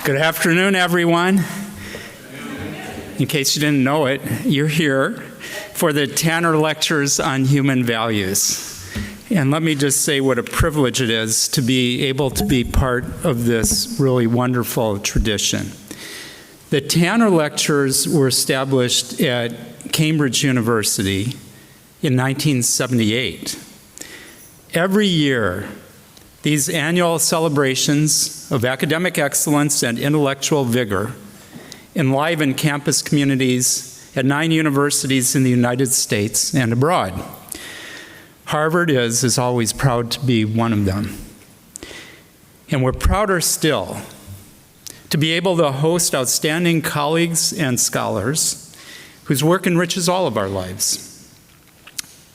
Good afternoon, everyone. In case you didn't know it, you're here for the Tanner Lectures on Human Values. And let me just say what a privilege it is to be able to be part of this really wonderful tradition. The Tanner Lectures were established at Cambridge University in 1978. Every year, these annual celebrations of academic excellence and intellectual vigor enliven campus communities at 9 universities in the United States and abroad. Harvard is, as always, proud to be one of them. And we're prouder still to be able to host outstanding colleagues and scholars whose work enriches all of our lives.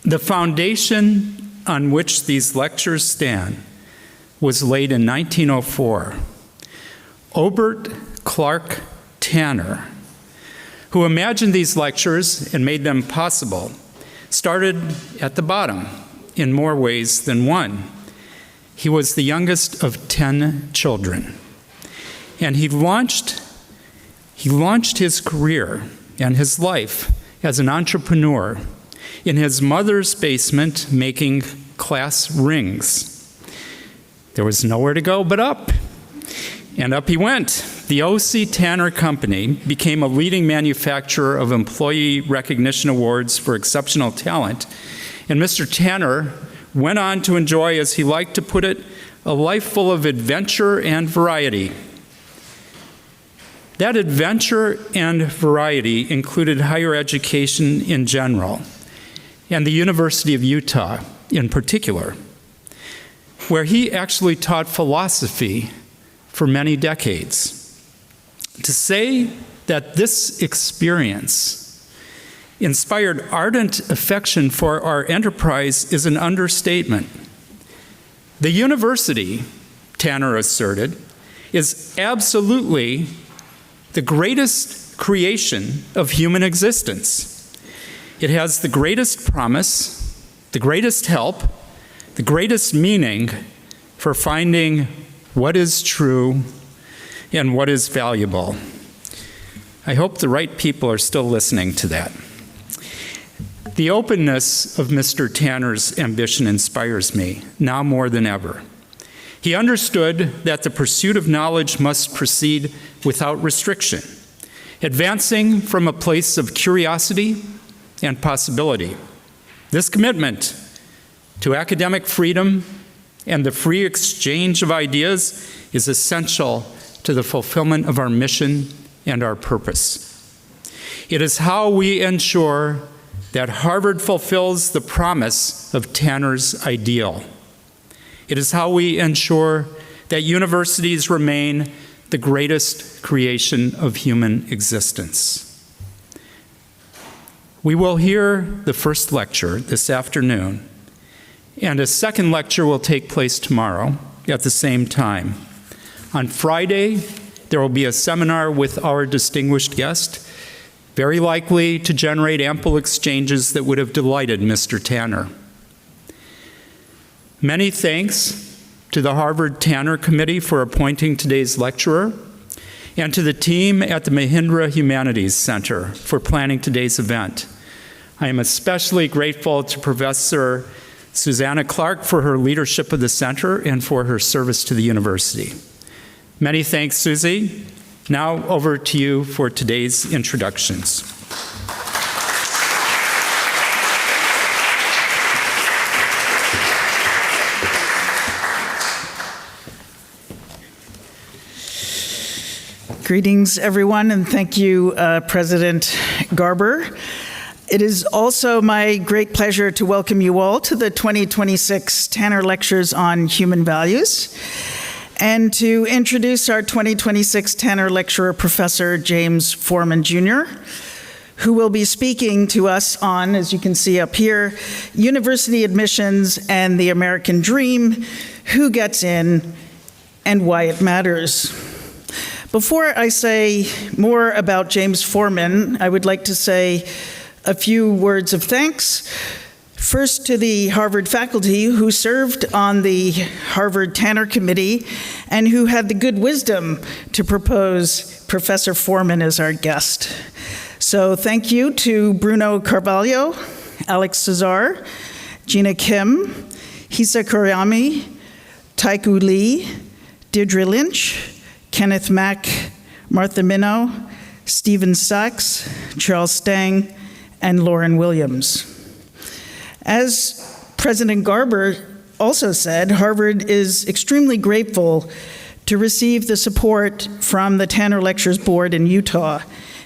The foundation on which these lectures stand was laid in 1904. Obert Clark Tanner, who imagined these lectures and made them possible, started at the bottom in more ways than one. He was the youngest of 10 children, and he launched his career and his life as an entrepreneur in his mother's basement making class rings. There was nowhere to go but up, and up he went. The O.C. Tanner Company became a leading manufacturer of employee recognition awards for exceptional talent, and Mr. Tanner went on to enjoy, as he liked to put it, a life full of adventure and variety. That adventure and variety included higher education in general, and the University of Utah in particular, where he actually taught philosophy for many decades. To say that this experience inspired ardent affection for our enterprise is an understatement. The university, Tanner asserted, is absolutely the greatest creation of human existence. It has the greatest promise, the greatest help, the greatest meaning for finding what is true and what is valuable. I hope the right people are still listening to that. The openness of Mr. Tanner's ambition inspires me, now more than ever. He understood that the pursuit of knowledge must proceed without restriction, advancing from a place of curiosity and possibility. This commitment to academic freedom and the free exchange of ideas is essential to the fulfillment of our mission and our purpose. It is how we ensure that Harvard fulfills the promise of Tanner's ideal. It is how we ensure that universities remain the greatest creation of human existence. We will hear the first lecture this afternoon, and a second lecture will take place tomorrow at the same time. On Friday, there will be a seminar with our distinguished guest, very likely to generate ample exchanges that would have delighted Mr. Tanner. Many thanks to the Harvard Tanner Committee for appointing today's lecturer, and to the team at the Mahindra Humanities Center for planning today's event. I am especially grateful to Professor Susanna Clark for her leadership of the center and for her service to the university. Many thanks, Susie. Now over to you for today's introductions. Greetings, everyone, and thank you, President Garber. It is also my great pleasure to welcome you all to the 2026 Tanner Lectures on Human Values, and to introduce our 2026 Tanner Lecturer, Professor James Forman, Jr., who will be speaking to us on, as you can see up here, university admissions and the American dream, who gets in, and why it matters. Before I say more about James Forman, I would like to say a few words of thanks. First, to the Harvard faculty who served on the Harvard Tanner Committee and who had the good wisdom to propose Professor Forman as our guest. So thank you to Bruno Carvalho, Alex Cesar, Gina Kim, Hisa Koryami, Taiku Lee, Deirdre Lynch, Kenneth Mack, Martha Minow, Stephen Sachs, Charles Stang, and Lauren Williams. As President Garber also said, Harvard is extremely grateful to receive the support from the Tanner Lectures Board in Utah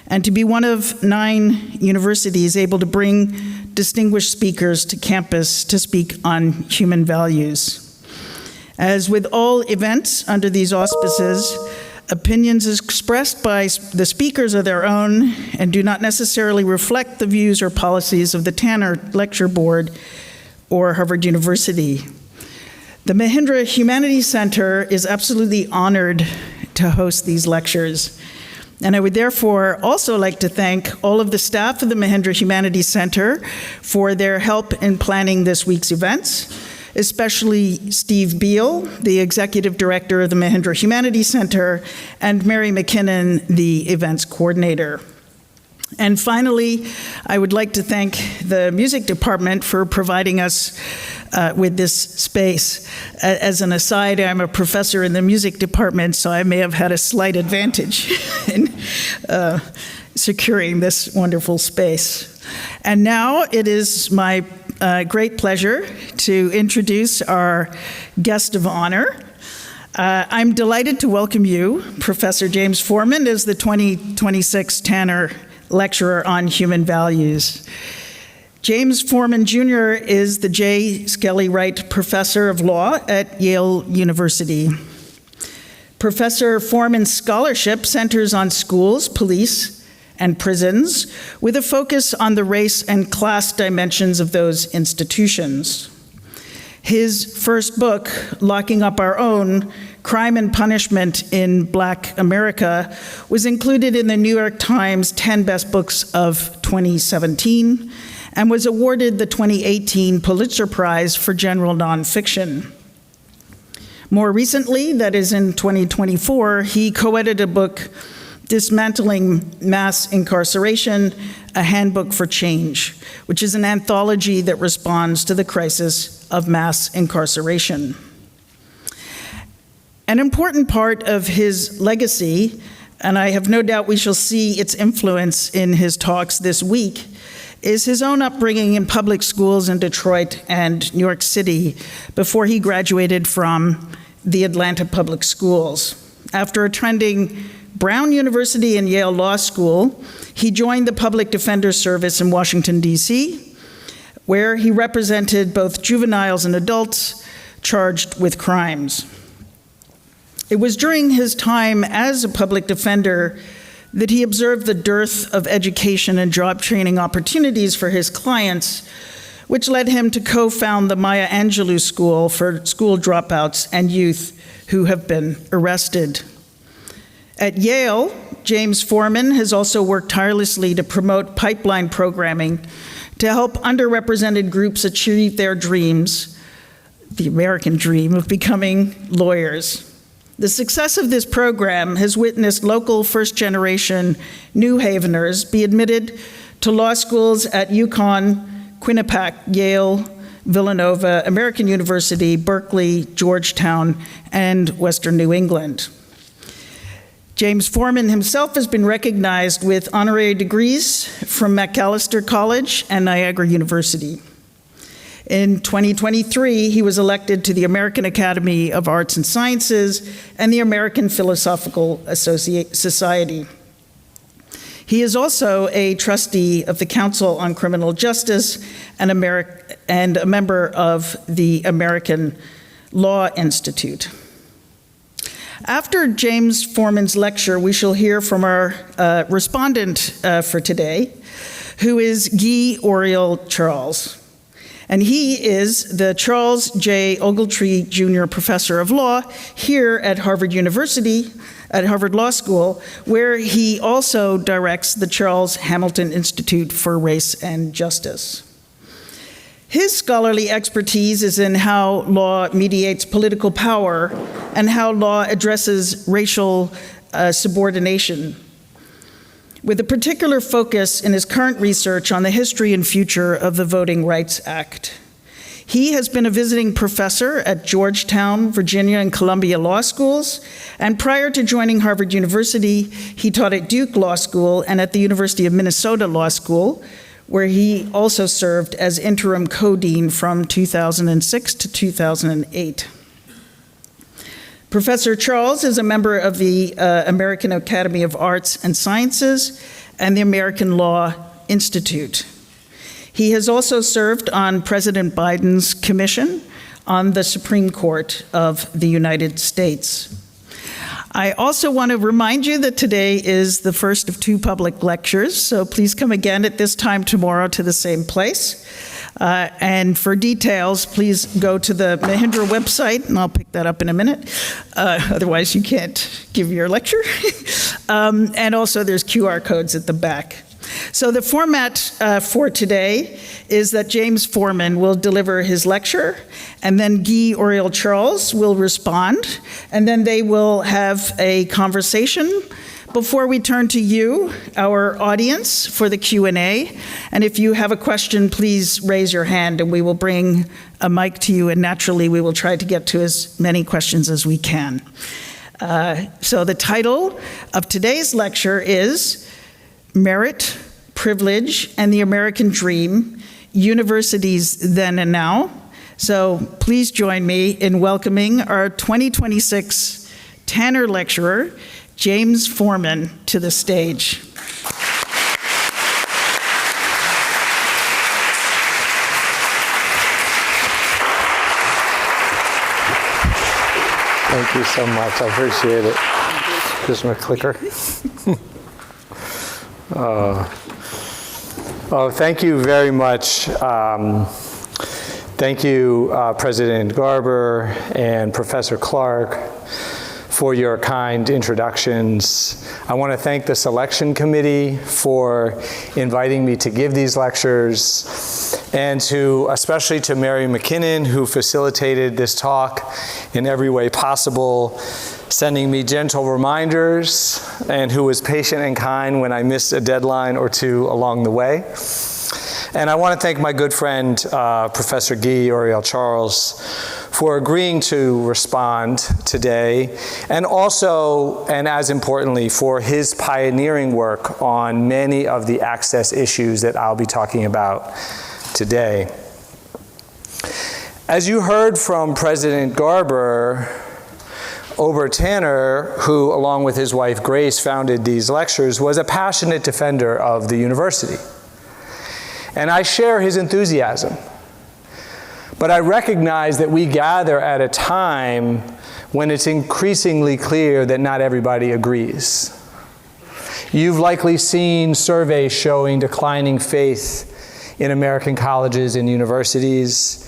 and to be one of 9 universities able to bring distinguished speakers to campus to speak on human values. As with all events under these auspices, opinions expressed by the speakers are their own and do not necessarily reflect the views or policies of the Tanner Lecture Board or Harvard University. The Mahindra Humanities Center is absolutely honored to host these lectures. And I would therefore also like to thank all of the staff of the Mahindra Humanities Center for their help in planning this week's events, especially Steve Beal, the Executive Director of the Mahindra Humanities Center, and Mary McKinnon, the events coordinator. And finally, I would like to thank the music department for providing us with this space. As an aside, I'm a professor in the music department, so I may have had a slight advantage in securing this wonderful space. And now it is my great pleasure to introduce our guest of honor. I'm delighted to welcome you, Professor James Forman, as the 2026 Tanner Lecturer on Human Values. James Forman Jr. is the J. Skelly Wright Professor of Law at Yale University. Professor Forman's scholarship centers on schools, police, and prisons, with a focus on the race and class dimensions of those institutions. His first book, Locking Up Our Own: Crime and Punishment in Black America, was included in the New York Times 10 Best Books of 2017 and was awarded the 2018 Pulitzer Prize for General Nonfiction. More recently, that is in 2024, he co-edited a book, Dismantling Mass Incarceration, A Handbook for Change, which is an anthology that responds to the crisis of mass incarceration. An important part of his legacy, and I have no doubt we shall see its influence in his talks this week, is his own upbringing in public schools in Detroit and New York City before he graduated from the Atlanta Public Schools. After attending Brown University and Yale Law School, he joined the Public Defender Service in Washington, D.C., where he represented both juveniles and adults charged with crimes. It was during his time as a public defender that he observed the dearth of education and job training opportunities for his clients, which led him to co-found the Maya Angelou School for school dropouts and youth who have been arrested. At Yale, James Forman has also worked tirelessly to promote pipeline programming to help underrepresented groups achieve their dreams, the American dream of becoming lawyers. The success of this program has witnessed local first-generation New Haveners be admitted to law schools at UConn, Quinnipiac, Yale, Villanova, American University, Berkeley, Georgetown, and Western New England. James Forman himself has been recognized with honorary degrees from Macalester College and Niagara University. In 2023, he was elected to the American Academy of Arts and Sciences and the American Philosophical Society. He is also a trustee of the Council on Criminal Justice and a member of the American Law Institute. After James Forman's lecture, we shall hear from our respondent for today, who is Guy-Uriel Charles. And he is the Charles J. Ogletree Jr. Professor of Law here at Harvard University, at Harvard Law School, where he also directs the Charles Hamilton Institute for Race and Justice. His scholarly expertise is in how law mediates political power and how law addresses racial subordination, with a particular focus in his current research on the history and future of the Voting Rights Act. He has been a visiting professor at Georgetown, Virginia, and Columbia Law Schools, and prior to joining Harvard University, he taught at Duke Law School and at the University of Minnesota Law School, where he also served as interim co-dean from 2006 to 2008. Professor Charles is a member of the American Academy of Arts and Sciences and the American Law Institute. He has also served on President Biden's commission on the Supreme Court of the United States. I also want to remind you that today is the first of 2 public lectures, so please come again at this time tomorrow to the same place. And for details, please go to the Mahindra website, and I'll pick that up in a minute. Otherwise, you can't give your lecture. And also, there's QR codes at the back. So the format for today is that James Forman will deliver his lecture, and then Guy-Uriel Charles will respond, and then they will have a conversation before we turn to you, our audience, for the Q&A. And if you have a question, please raise your hand, and we will bring a mic to you, and naturally we will try to get to as many questions as we can. So the title of today's lecture is Merit, Privilege, and the American Dream, Universities Then and Now. So please join me in welcoming our 2026 Tanner Lecturer, James Forman, to the stage. Thank you so much. I appreciate it. Here's my clicker. Thank you very much. Thank you, President Garber and Professor Clark, for your kind introductions. I want to thank the selection committee for inviting me to give these lectures, and especially to Mary McKinnon, who facilitated this talk in every way possible, sending me gentle reminders, and who was patient and kind when I missed a deadline or 2 along the way. And I want to thank my good friend, Professor Guy-Uriel Charles, for agreeing to respond today, and also, and as importantly, for his pioneering work on many of the access issues that I'll be talking about today. As you heard from President Garber, Ober Tanner, who along with his wife Grace founded these lectures, was a passionate defender of the university. And I share his enthusiasm. But I recognize that we gather at a time when it's increasingly clear that not everybody agrees. You've likely seen surveys showing declining faith in American colleges and universities.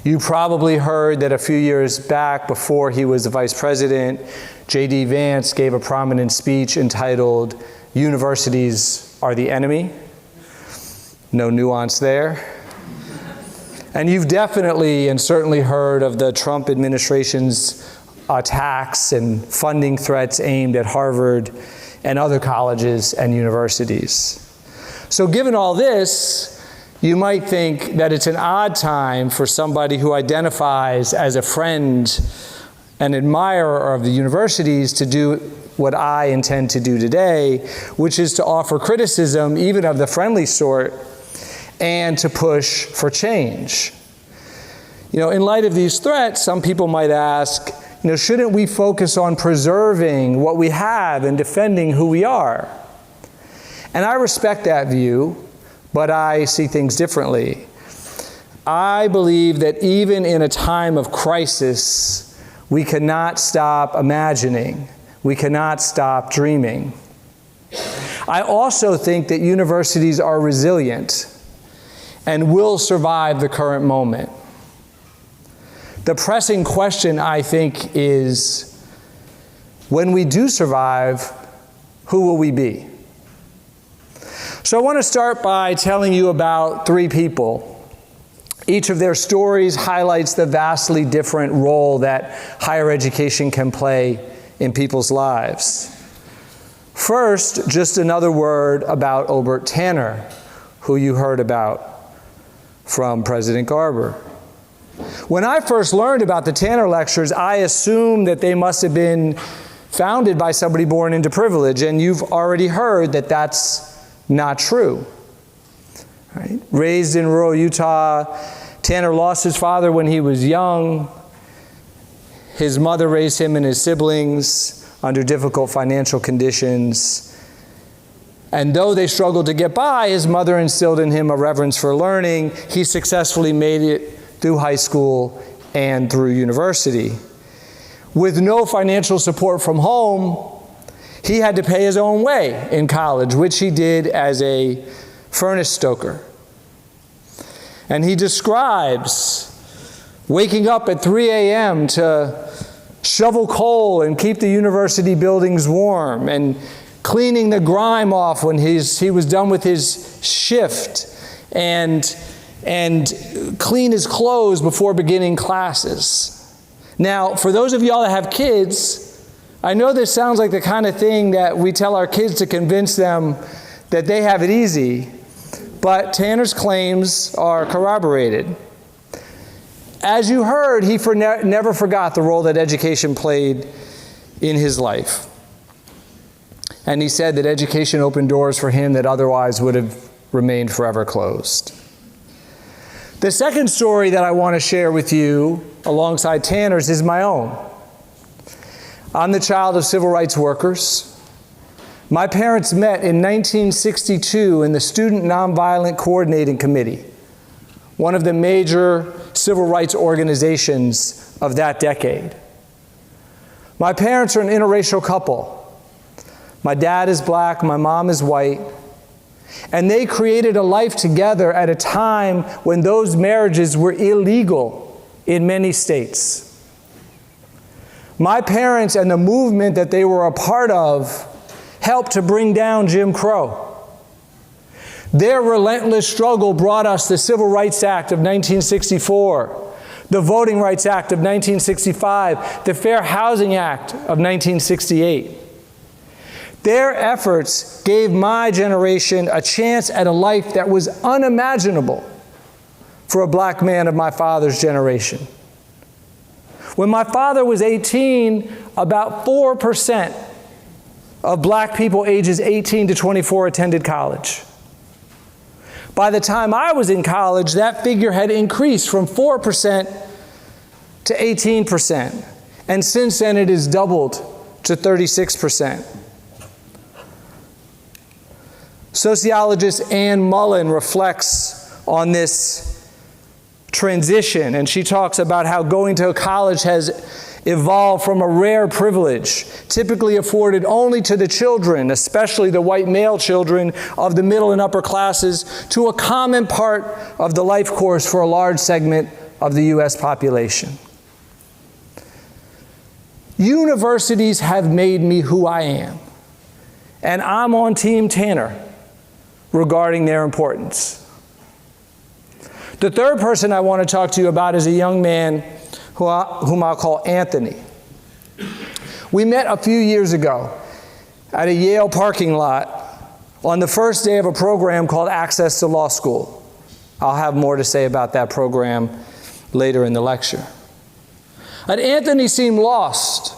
You probably heard that a few years back, before he was the vice president, J.D. Vance gave a prominent speech entitled, "Universities Are the Enemy." No nuance there. And you've definitely and certainly heard of the Trump administration's attacks and funding threats aimed at Harvard and other colleges and universities. So given all this, you might think that it's an odd time for somebody who identifies as a friend and admirer of the universities to do what I intend to do today, which is to offer criticism, even of the friendly sort, and to push for change. You know, in light of these threats, some people might ask, shouldn't we focus on preserving what we have and defending who we are? And I respect that view, but I see things differently. I believe that even in a time of crisis, we cannot stop imagining. We cannot stop dreaming. I also think that universities are resilient and will survive the current moment. The pressing question, I think, is when we do survive, who will we be? So I want to start by telling you about 3 people Each of their stories highlights the vastly different role that higher education can play in people's lives. First, just another word about Obert Tanner, who you heard about from President Garber. When I first learned about the Tanner Lectures, I assumed that they must have been founded by somebody born into privilege, and you've already heard that that's not true. Right? Raised in rural Utah, Tanner lost his father when he was young. His mother raised him and his siblings under difficult financial conditions. And though they struggled to get by, his mother instilled in him a reverence for learning. He successfully made it through high school and through university. With no financial support from home, he had to pay his own way in college, which he did as a furnace stoker. And he describes waking up at 3 a.m. to shovel coal and keep the university buildings warm, and cleaning the grime off when he was done with his shift, and clean his clothes before beginning classes. Now, for those of y'all that have kids, I know this sounds like the kind of thing that we tell our kids to convince them that they have it easy, but Tanner's claims are corroborated. As you heard, he never forgot the role that education played in his life. And he said that education opened doors for him that otherwise would have remained forever closed. The second story that I want to share with you alongside Tanner's is my own. I'm the child of civil rights workers. My parents met in 1962 in the Student Nonviolent Coordinating Committee, one of the major civil rights organizations of that decade. My parents are an interracial couple. My dad is black, my mom is white, and they created a life together at a time when those marriages were illegal in many states. My parents and the movement that they were a part of helped to bring down Jim Crow. Their relentless struggle brought us the Civil Rights Act of 1964, the Voting Rights Act of 1965, the Fair Housing Act of 1968. Their efforts gave my generation a chance at a life that was unimaginable for a black man of my father's generation. When my father was 18, about 4% of black people ages 18 to 24 attended college. By the time I was in college, that figure had increased from 4% to 18%. And since then, it has doubled to 36%. Sociologist Anne Mullen reflects on this transition, and she talks about how going to college has evolved from a rare privilege, typically afforded only to the children, especially the white male children of the middle and upper classes, to a common part of the life course for a large segment of the U.S. population. Universities have made me who I am, and I'm on Team Tanner regarding their importance. The third person I want to talk to you about is a young man whom I'll call Anthony. We met a few years ago at a Yale parking lot on the first day of a program called Access to Law School. I'll have more to say about that program later in the lecture. But Anthony seemed lost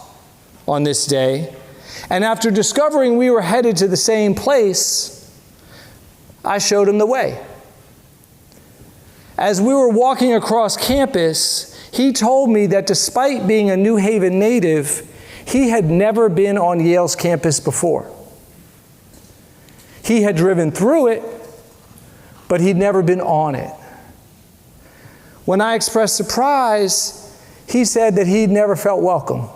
on this day, and after discovering we were headed to the same place, I showed him the way. As we were walking across campus, he told me that despite being a New Haven native, he had never been on Yale's campus before. He had driven through it, but he'd never been on it. When I expressed surprise, he said that he'd never felt welcome.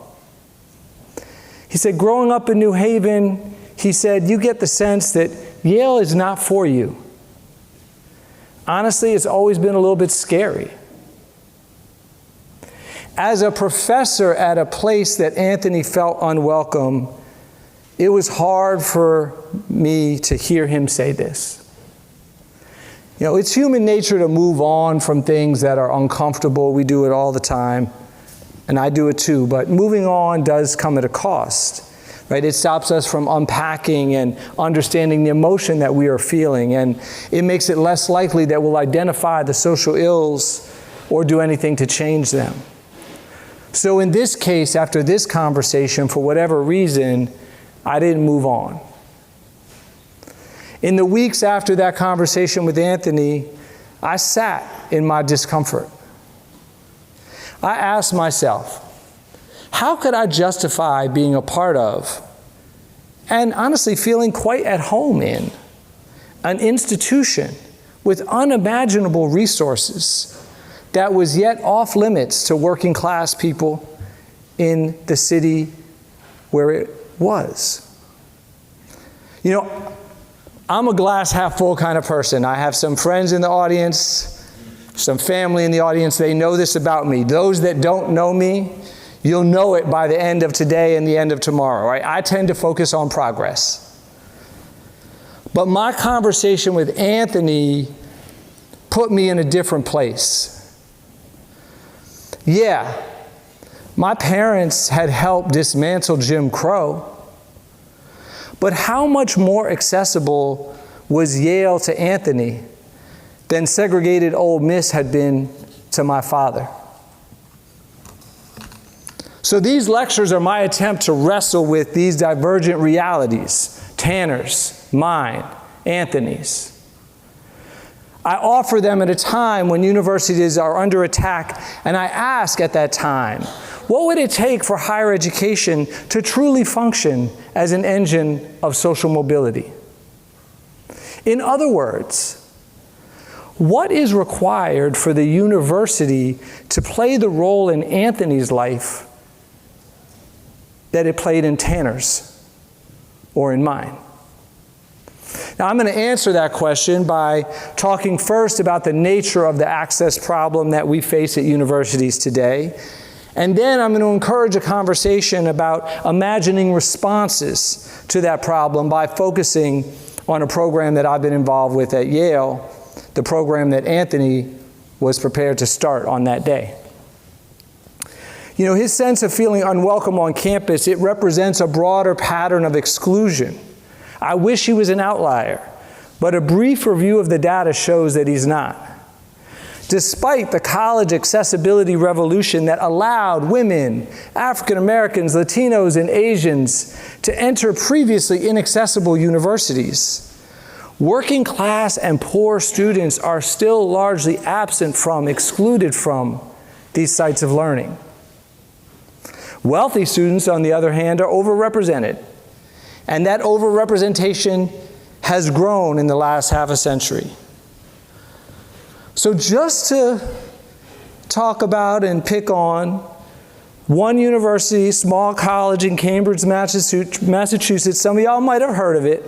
He said, growing up in New Haven, he said, you get the sense that Yale is not for you. Honestly, it's always been a little bit scary. As a professor at a place that Anthony felt unwelcome, it was hard for me to hear him say this. You know, it's human nature to move on from things that are uncomfortable. We do it all the time, and I do it too, but moving on does come at a cost, right? It stops us from unpacking and understanding the emotion that we are feeling, and it makes it less likely that we'll identify the social ills or do anything to change them. So in this case, after this conversation, for whatever reason, I didn't move on. In the weeks after that conversation with Anthony, I sat in my discomfort. I asked myself, how could I justify being a part of, and honestly feeling quite at home in, an institution with unimaginable resources that was yet off limits to working class people in the city where it was? You know, I'm a glass half full kind of person. I have some friends in the audience, some family in the audience. They know this about me. Those that don't know me, you'll know it by the end of today and the end of tomorrow, right? I tend to focus on progress. But my conversation with Anthony put me in a different place. Yeah, my parents had helped dismantle Jim Crow, but how much more accessible was Yale to Anthony than segregated Ole Miss had been to my father? So these lectures are my attempt to wrestle with these divergent realities, Tanner's, mine, Anthony's. I offer them at a time when universities are under attack, and I ask at that time, what would it take for higher education to truly function as an engine of social mobility? In other words, what is required for the university to play the role in Anthony's life that it played in Tanner's or in mine? Now, I'm going to answer that question by talking first about the nature of the access problem that we face at universities today. And then I'm going to encourage a conversation about imagining responses to that problem by focusing on a program that I've been involved with at Yale, the program that Anthony was prepared to start on that day. You know, his sense of feeling unwelcome on campus, it represents a broader pattern of exclusion. I wish he was an outlier, but a brief review of the data shows that he's not. Despite the college accessibility revolution that allowed women, African Americans, Latinos, and Asians to enter previously inaccessible universities, working class and poor students are still largely absent from, excluded from these sites of learning. Wealthy students, on the other hand, are overrepresented, and that overrepresentation has grown in the last half a century. So just to talk about and pick on one university, small college in Cambridge, Massachusetts, some of y'all might have heard of it.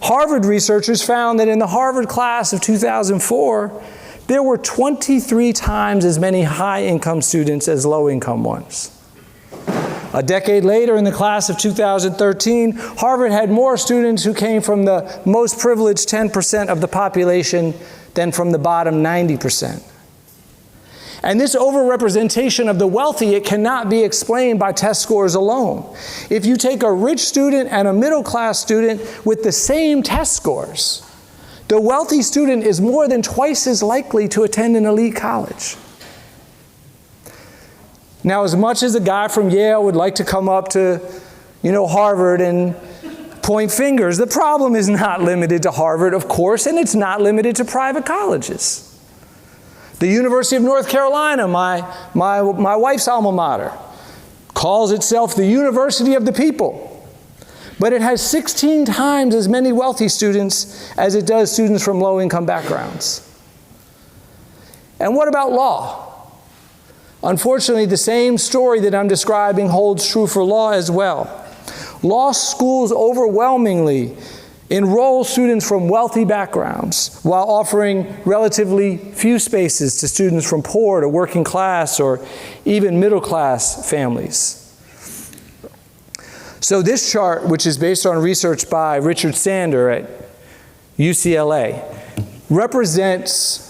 Harvard researchers found that in the Harvard class of 2004, there were 23 times as many high-income students as low-income ones. A decade later, in the class of 2013, Harvard had more students who came from the most privileged 10% of the population than from the bottom 90%. And this overrepresentation of the wealthy, it cannot be explained by test scores alone. If you take a rich student and a middle-class student with the same test scores, the wealthy student is more than twice as likely to attend an elite college. Now, as much as a guy from Yale would like to come up to, Harvard and point fingers, the problem is not limited to Harvard, of course, and it's not limited to private colleges. The University of North Carolina, my wife's alma mater, calls itself the University of the People, but it has 16 times as many wealthy students as it does students from low-income backgrounds. And what about law? Unfortunately, the same story that I'm describing holds true for law as well. Law schools overwhelmingly enroll students from wealthy backgrounds while offering relatively few spaces to students from poor to working class or even middle class families. So this chart, which is based on research by Richard Sander at UCLA, represents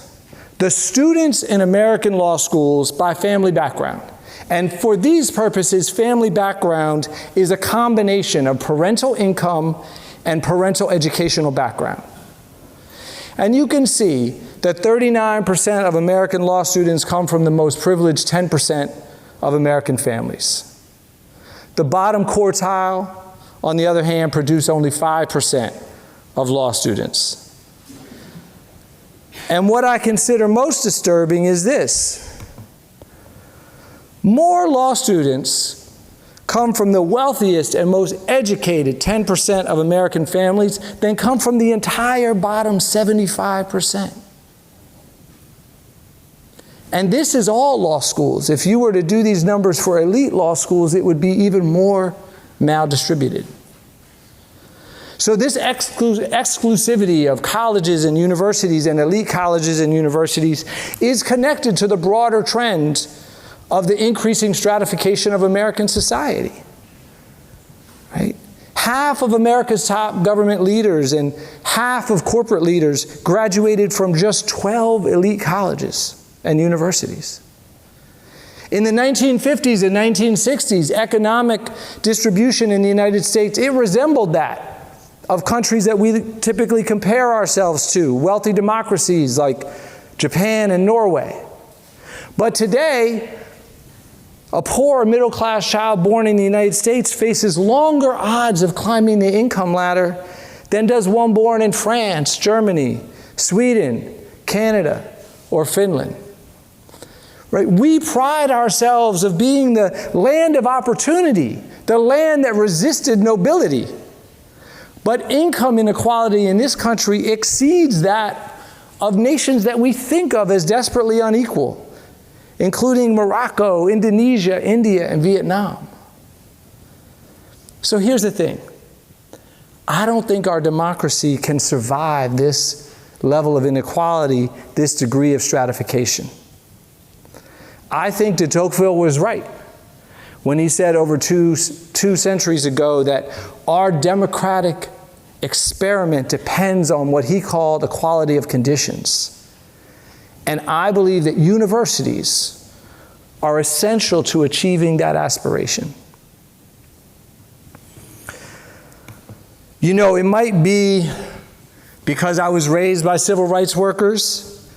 the students in American law schools by family background. And for these purposes, family background is a combination of parental income and parental educational background. And you can see that 39% of American law students come from the most privileged 10% of American families. The bottom quartile, on the other hand, produce only 5% of law students. And what I consider most disturbing is this. More law students come from the wealthiest and most educated 10% of American families than come from the entire bottom 75%. And this is all law schools. If you were to do these numbers for elite law schools, it would be even more maldistributed. So this exclusivity of colleges and universities and elite colleges and universities is connected to the broader trend of the increasing stratification of American society. Right? Half of America's top government leaders and half of corporate leaders graduated from just 12 elite colleges and universities. In the 1950s and 1960s, economic distribution in the United States, it resembled that of countries that we typically compare ourselves to, wealthy democracies like Japan and Norway. But today, a poor middle-class child born in the United States faces longer odds of climbing the income ladder than does one born in France, Germany, Sweden, Canada, or Finland. Right? We pride ourselves of being the land of opportunity, the land that resisted nobility. But income inequality in this country exceeds that of nations that we think of as desperately unequal, including Morocco, Indonesia, India, and Vietnam. So here's the thing. I don't think our democracy can survive this level of inequality, this degree of stratification. I think de Tocqueville was right when he said over two centuries ago that our democratic experiment depends on what he called equality of conditions. And I believe that universities are essential to achieving that aspiration. You know, it might be because I was raised by civil rights workers.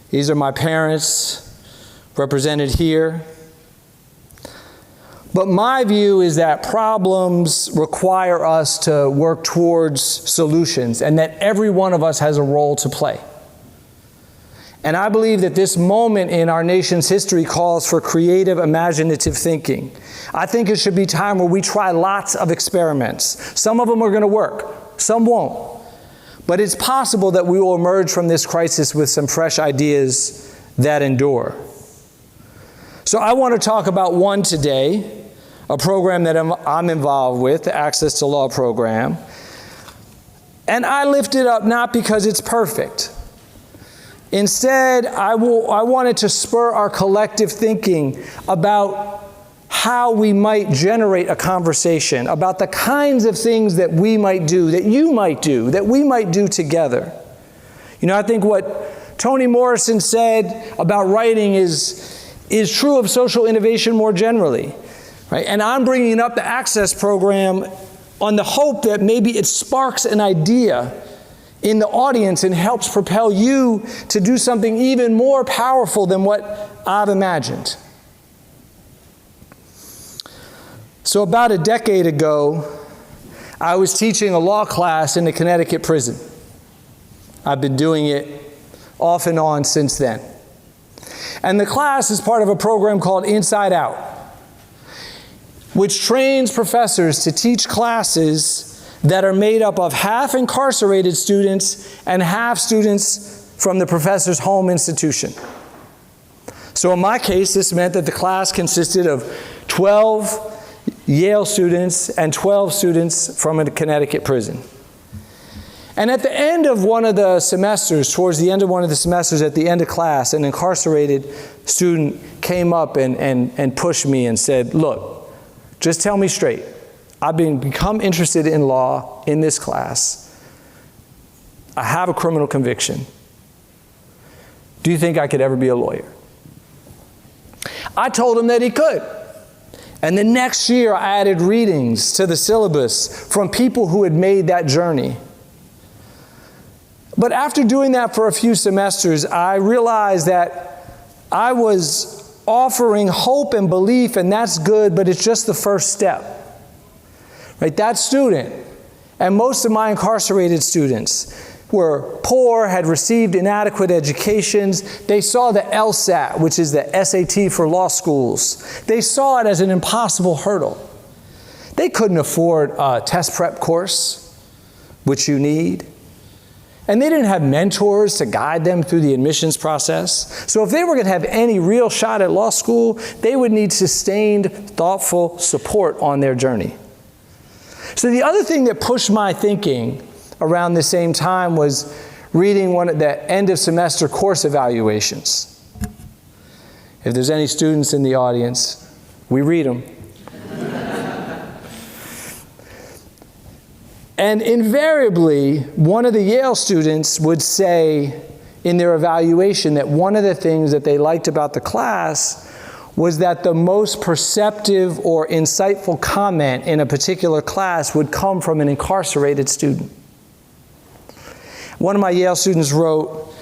These are my parents, represented here. But my view is that problems require us to work towards solutions and that every one of us has a role to play. And I believe that this moment in our nation's history calls for creative, imaginative thinking. I think it should be time where we try lots of experiments. Some of them are going to work, some won't. But it's possible that we will emerge from this crisis with some fresh ideas that endure. So I want to talk about one today, a program that I'm involved with, the Access to Law program. And I lift it up not because it's perfect. Instead, I wanted to spur our collective thinking about how we might generate a conversation, about the kinds of things that we might do, that you might do, that we might do together. You know, I think what Toni Morrison said about writing is true of social innovation more generally. Right? And I'm bringing up the Access program on the hope that maybe it sparks an idea in the audience and helps propel you to do something even more powerful than what I've imagined. So about a decade ago, I was teaching a law class in a Connecticut prison. I've been doing it off and on since then. And the class is part of a program called Inside Out, which trains professors to teach classes that are made up of half incarcerated students and half students from the professor's home institution. So in my case, this meant that the class consisted of 12 Yale students and 12 students from a Connecticut prison. And at the end of one of the semesters, towards the end of one of the semesters, at the end of class, an incarcerated student came up and pushed me and said, "Look, just tell me straight. I've become interested in law in this class. I have a criminal conviction. Do you think I could ever be a lawyer? I told him that he could. And the next year, I added readings to the syllabus from people who had made that journey. But after doing that for a few semesters, I realized that I was offering hope and belief, and that's good, but it's just the first step. Right? That student, and most of my incarcerated students, were poor, had received inadequate educations. They saw the LSAT, which is the SAT for law schools. They saw it as an impossible hurdle. They couldn't afford a test prep course, which you need. And they didn't have mentors to guide them through the admissions process. So if they were going to have any real shot at law school, they would need sustained, thoughtful support on their journey. So the other thing that pushed my thinking around the same time was reading one of the end of semester course evaluations. If there's any students in the audience, we read them. And invariably, one of the Yale students would say in their evaluation that one of the things that they liked about the class was that the most perceptive or insightful comment in a particular class would come from an incarcerated student. One of my Yale students wrote,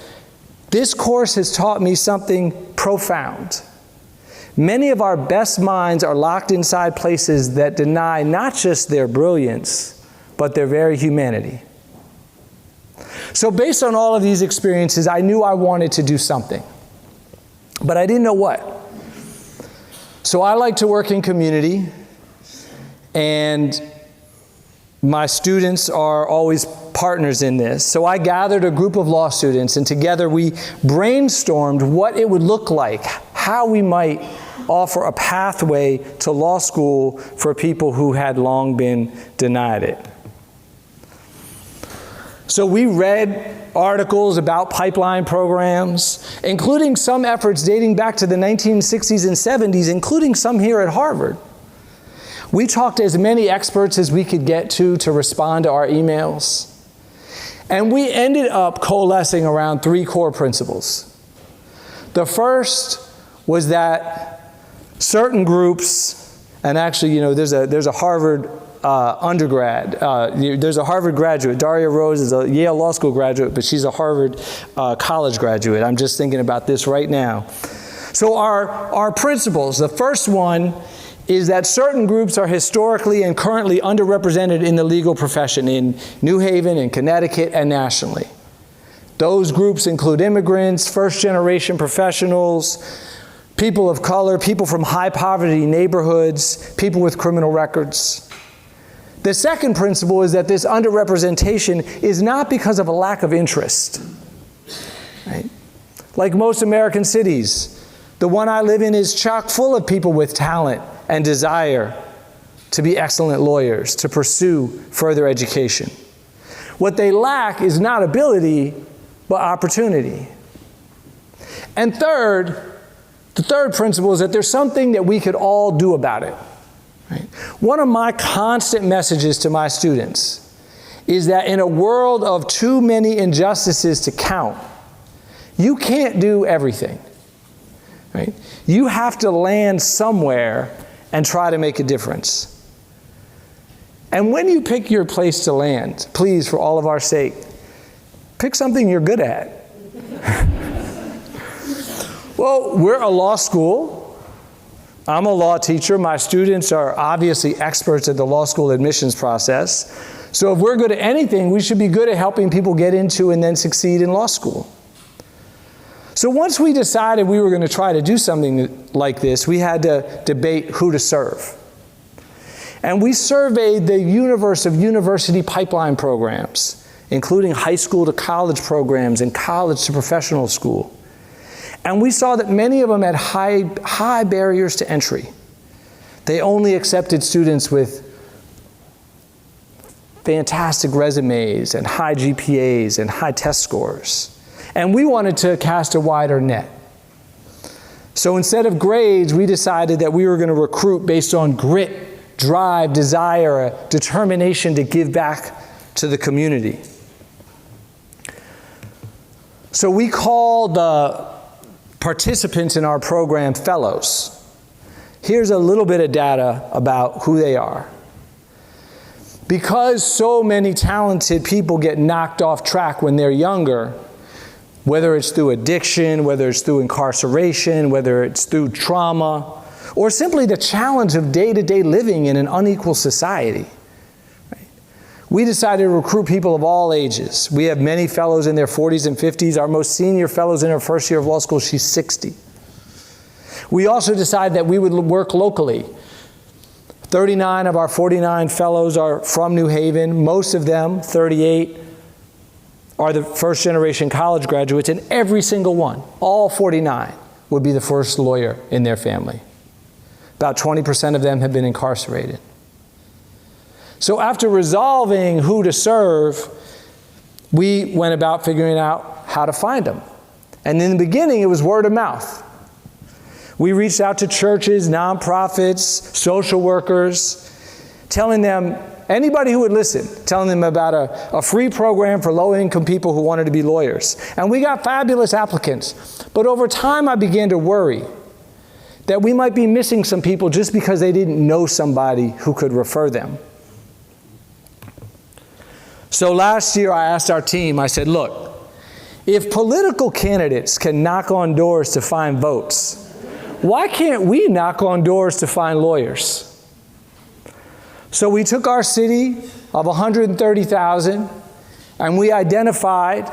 "This course has taught me something profound. Many of our best minds are locked inside places that deny not just their brilliance, but their very humanity." So based on all of these experiences, I knew I wanted to do something, but I didn't know what. So I like to work in community, and my students are always partners in this. So I gathered a group of law students, and together we brainstormed what it would look like, how we might offer a pathway to law school for people who had long been denied it. So we read articles about pipeline programs, including some efforts dating back to the 1960s and 70s, including some here at Harvard. We talked to as many experts as we could get to respond to our emails. And we ended up coalescing around three core principles. The first was that certain groups, and actually, there's a Harvard undergrad. There's a Harvard graduate. Daria Rose is a Yale Law School graduate, but she's a Harvard college graduate. I'm just thinking about this right now. So our principles, the first one is that certain groups are historically and currently underrepresented in the legal profession in New Haven, in Connecticut, and nationally. Those groups include immigrants, first-generation professionals, people of color, people from high-poverty neighborhoods, people with criminal records. The second principle is that this underrepresentation is not because of a lack of interest. Right? Like most American cities, the one I live in is chock full of people with talent and desire to be excellent lawyers, to pursue further education. What they lack is not ability, but opportunity. And third, the third principle is that there's something that we could all do about it. Right? One of my constant messages to my students is that in a world of too many injustices to count, you can't do everything. Right? You have to land somewhere and try to make a difference. And when you pick your place to land, please, for all of our sake, pick something you're good at. Well, we're a law school. I'm a law teacher. My students are obviously experts at the law school admissions process. So if we're good at anything, we should be good at helping people get into and then succeed in law school. So once we decided we were going to try to do something like this, we had to debate who to serve. And we surveyed the universe of university pipeline programs, including high school to college programs and college to professional school. And we saw that many of them had high barriers to entry. They only accepted students with fantastic resumes and high GPAs and high test scores. And we wanted to cast a wider net. So instead of grades, we decided that we were going to recruit based on grit, drive, desire, determination to give back to the community. So we call the participants in our program fellows. Here's a little bit of data about who they are. Because so many talented people get knocked off track when they're younger, whether it's through addiction, whether it's through incarceration, whether it's through trauma, or simply the challenge of day-to-day living in an unequal society, we decided to recruit people of all ages. We have many fellows in their 40s and 50s. Our most senior fellow's in her first year of law school. She's 60. We also decided that we would work locally. 39 of our 49 fellows are from New Haven. Most of them, 38, are the first generation college graduates, and every single one, all 49, would be the first lawyer in their family. About 20% of them have been incarcerated. So after resolving who to serve, we went about figuring out how to find them. And in the beginning, it was word of mouth. We reached out to churches, nonprofits, social workers, telling them, anybody who would listen, telling them about a free program for low-income people who wanted to be lawyers. And we got fabulous applicants. But over time, I began to worry that we might be missing some people just because they didn't know somebody who could refer them. So last year, I asked our team, I said, look, if political candidates can knock on doors to find votes, why can't we knock on doors to find lawyers? So we took our city of 130,000 and we identified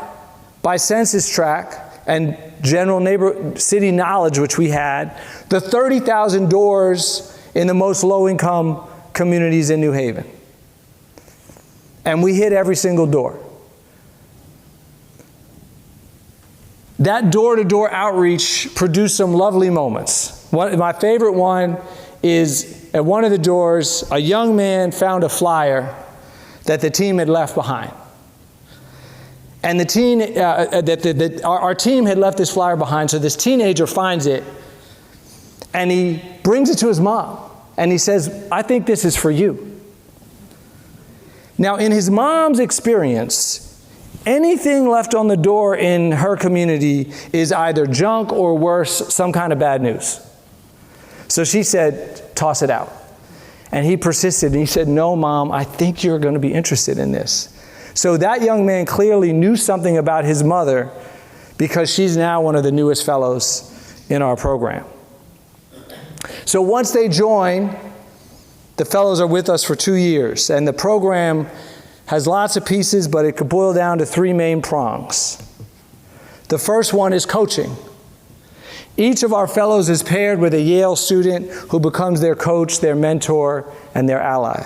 by census tract and general city knowledge, which we had, the 30,000 doors in the most low-income communities in New Haven. And we hit every single door. That door-to-door outreach produced some lovely moments. My favorite one is at one of the doors, a young man found a flyer that the team had left behind. And our team had left this flyer behind, so this teenager finds it, and he brings it to his mom, and he says, I think this is for you. Now, in his mom's experience, anything left on the door in her community is either junk or worse, some kind of bad news. So she said, toss it out. And he persisted, and he said, no, Mom, I think you're going to be interested in this. So that young man clearly knew something about his mother because she's now one of the newest fellows in our program. So once they join, the fellows are with us for 2 years, and the program has lots of pieces, but it could boil down to 3 main prongs. The first one is coaching. Each of our fellows is paired with a Yale student who becomes their coach, their mentor, and their ally.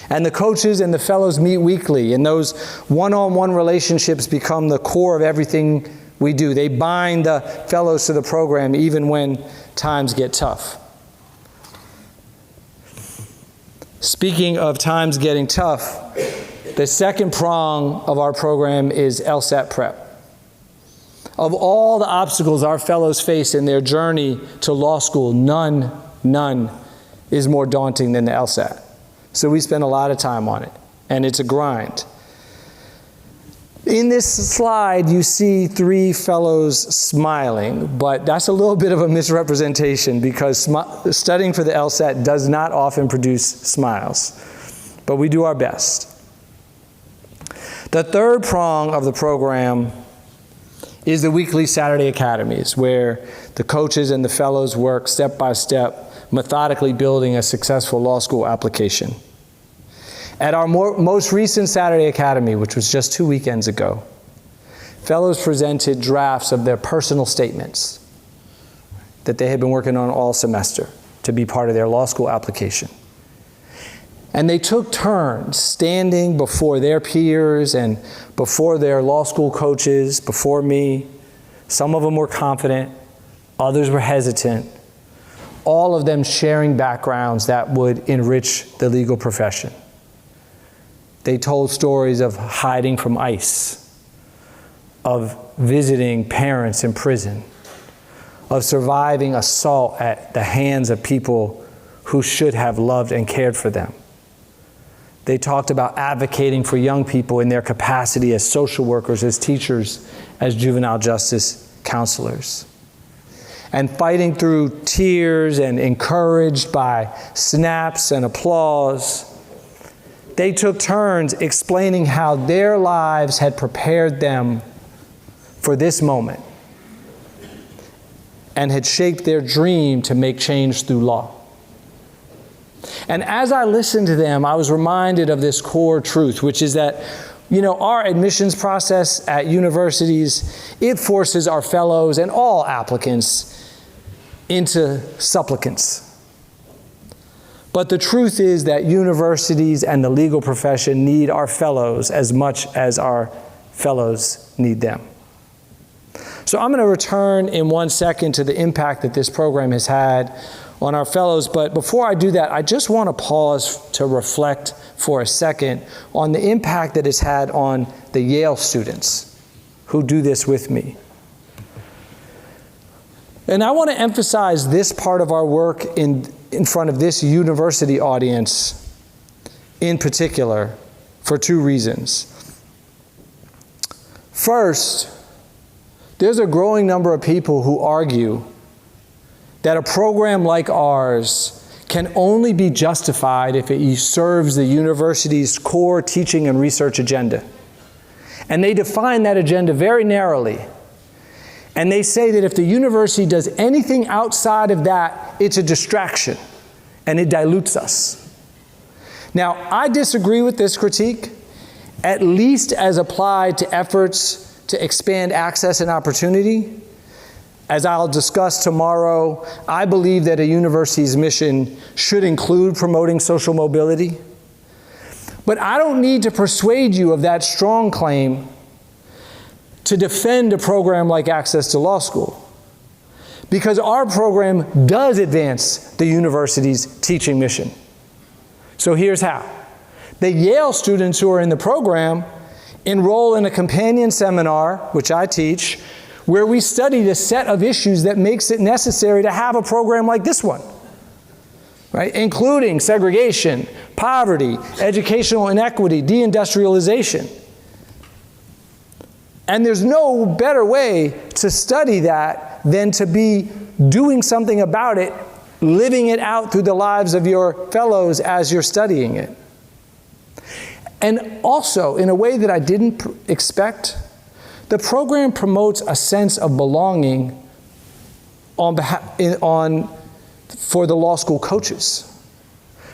And the coaches and the fellows meet weekly, and those one-on-one relationships become the core of everything we do. They bind the fellows to the program even when times get tough. Speaking of times getting tough, the second prong of our program is LSAT prep. Of all the obstacles our fellows face in their journey to law school, none is more daunting than the LSAT. So we spend a lot of time on it, and it's a grind. In this slide, you see 3 fellows smiling, but that's a little bit of a misrepresentation because studying for the LSAT does not often produce smiles, but we do our best. The third prong of the program is the weekly Saturday academies, where the coaches and the fellows work step by step, methodically building a successful law school application. At our most recent Saturday Academy, which was just 2 weekends ago, fellows presented drafts of their personal statements that they had been working on all semester to be part of their law school application. And they took turns standing before their peers and before their law school coaches, before me. Some of them were confident, others were hesitant, all of them sharing backgrounds that would enrich the legal profession. They told stories of hiding from ICE, of visiting parents in prison, of surviving assault at the hands of people who should have loved and cared for them. They talked about advocating for young people in their capacity as social workers, as teachers, as juvenile justice counselors. And fighting through tears and encouraged by snaps and applause, they took turns explaining how their lives had prepared them for this moment and had shaped their dream to make change through law. And as I listened to them, I was reminded of this core truth, which is that, our admissions process at universities, it forces our fellows and all applicants into supplicants. But the truth is that universities and the legal profession need our fellows as much as our fellows need them. So I'm going to return in 1 second to the impact that this program has had on our fellows. But before I do that, I just want to pause to reflect for a second on the impact that it's had on the Yale students who do this with me. And I want to emphasize this part of our work in front of this university audience in particular for 2 reasons. First, there's a growing number of people who argue that a program like ours can only be justified if it serves the university's core teaching and research agenda. And they define that agenda very narrowly. And they say that if the university does anything outside of that, it's a distraction and it dilutes us. Now, I disagree with this critique, at least as applied to efforts to expand access and opportunity. As I'll discuss tomorrow, I believe that a university's mission should include promoting social mobility. But I don't need to persuade you of that strong claim to defend a program like Access to Law School, because our program does advance the university's teaching mission. So here's how. The Yale students who are in the program enroll in a companion seminar, which I teach, where we study the set of issues that makes it necessary to have a program like this one, right? Including segregation, poverty, educational inequity, deindustrialization. And there's no better way to study that than to be doing something about it, living it out through the lives of your fellows as you're studying it. And also, in a way that I didn't expect, the program promotes a sense of belonging for the law school coaches.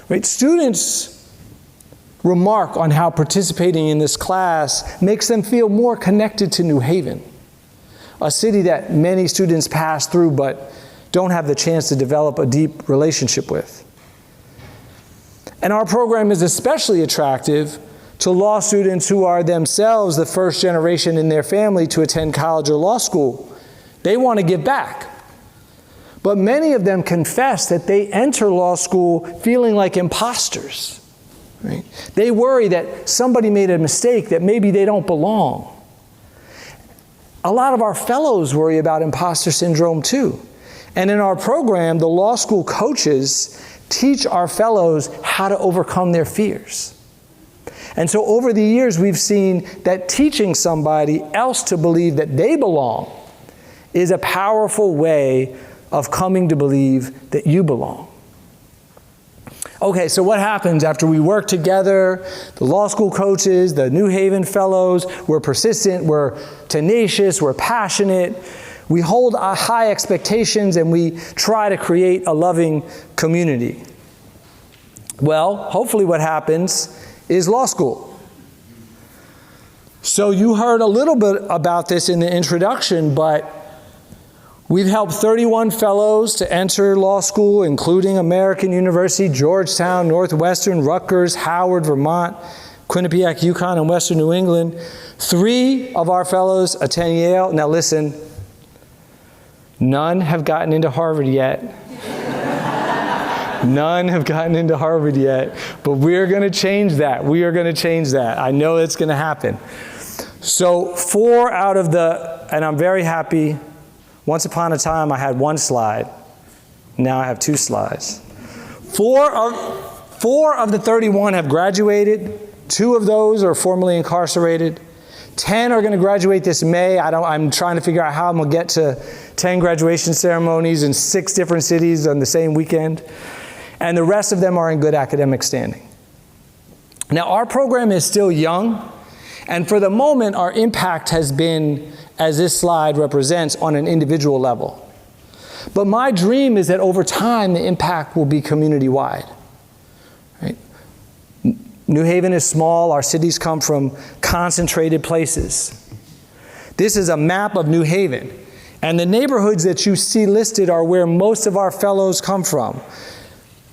Right? Students remark on how participating in this class makes them feel more connected to New Haven, a city that many students pass through but don't have the chance to develop a deep relationship with. And our program is especially attractive to law students who are themselves the first generation in their family to attend college or law school. They want to give back. But many of them confess that they enter law school feeling like imposters. Right? They worry that somebody made a mistake, that maybe they don't belong. A lot of our fellows worry about imposter syndrome too. And in our program, the law school coaches teach our fellows how to overcome their fears. And so over the years, we've seen that teaching somebody else to believe that they belong is a powerful way of coming to believe that you belong. Okay, so what happens after we work together? The law school coaches, the New Haven fellows, we're persistent, we're tenacious, we're passionate. We hold high expectations and we try to create a loving community. Well, hopefully what happens is law school. So you heard a little bit about this in the introduction, but we've helped 31 fellows to enter law school, including American University, Georgetown, Northwestern, Rutgers, Howard, Vermont, Quinnipiac, UConn, and Western New England. 3 of our fellows attend Yale. Now listen, none have gotten into Harvard yet. None have gotten into Harvard yet, but we're going to change that. We are going to change that. I know it's going to happen. So 4 out of and I'm very happy. Once upon a time, I had 1 slide. Now I have 2 slides. 4 4 of the 31 have graduated. 2 of those are formally incarcerated. 10 are going to graduate this May. I'm trying to figure out how I'm going to get to 10 graduation ceremonies in 6 different cities on the same weekend. And the rest of them are in good academic standing. Now, our program is still young, and for the moment, our impact has been, as this slide represents, on an individual level. But my dream is that over time, the impact will be community-wide. Right? New Haven is small. Our cities come from concentrated places. This is a map of New Haven. And the neighborhoods that you see listed are where most of our fellows come from.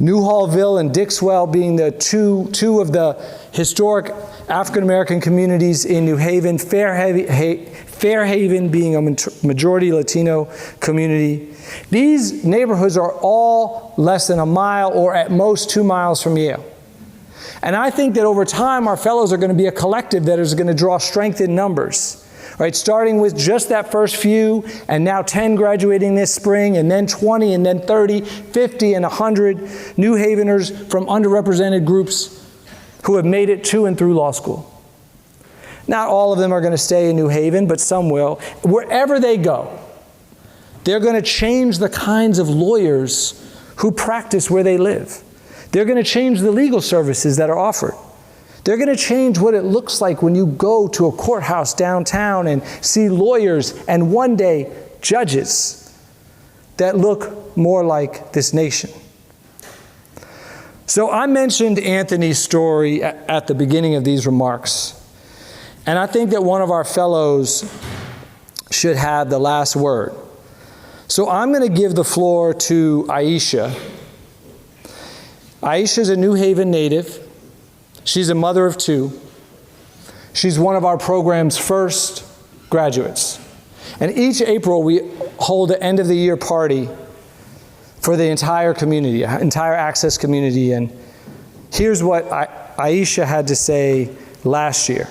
Newhallville and Dixwell being the two of the historic African-American communities in New Haven, Fairhaven being a majority Latino community. These neighborhoods are all less than a mile or at most 2 miles from Yale. And I think that over time, our fellows are going to be a collective that is going to draw strength in numbers, right? Starting with just that first few, and now 10 graduating this spring, and then 20, and then 30, 50, and 100 New Haveners from underrepresented groups who have made it to and through law school. Not all of them are going to stay in New Haven, but some will. Wherever they go, they're going to change the kinds of lawyers who practice where they live. They're going to change the legal services that are offered. They're going to change what it looks like when you go to a courthouse downtown and see lawyers and one day judges that look more like this nation. So I mentioned Anthony's story at the beginning of these remarks. And I think that one of our fellows should have the last word. So I'm going to give the floor to Aisha. Aisha is a New Haven native. She's a mother of 2. She's one of our program's first graduates. And each April we hold an end of the year party for the entire community, entire Access community. And here's what Aisha had to say last year.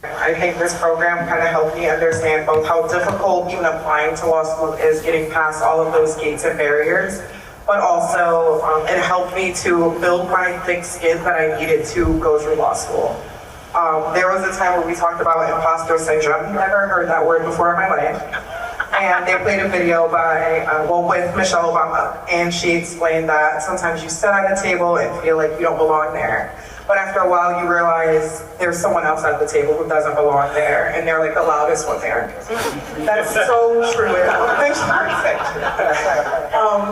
I think this program kind of helped me understand both how difficult even applying to law school is, getting past all of those gates and barriers, but also it helped me to build my thick skin that I needed to go through law school. There was a time where we talked about imposter syndrome. Never heard that word before in my life. And they played a video with Michelle Obama, and she explained that sometimes you sit at a table and feel like you don't belong there. But after a while, you realize there's someone else at the table who doesn't belong there, and they're like the loudest one there. That's so true.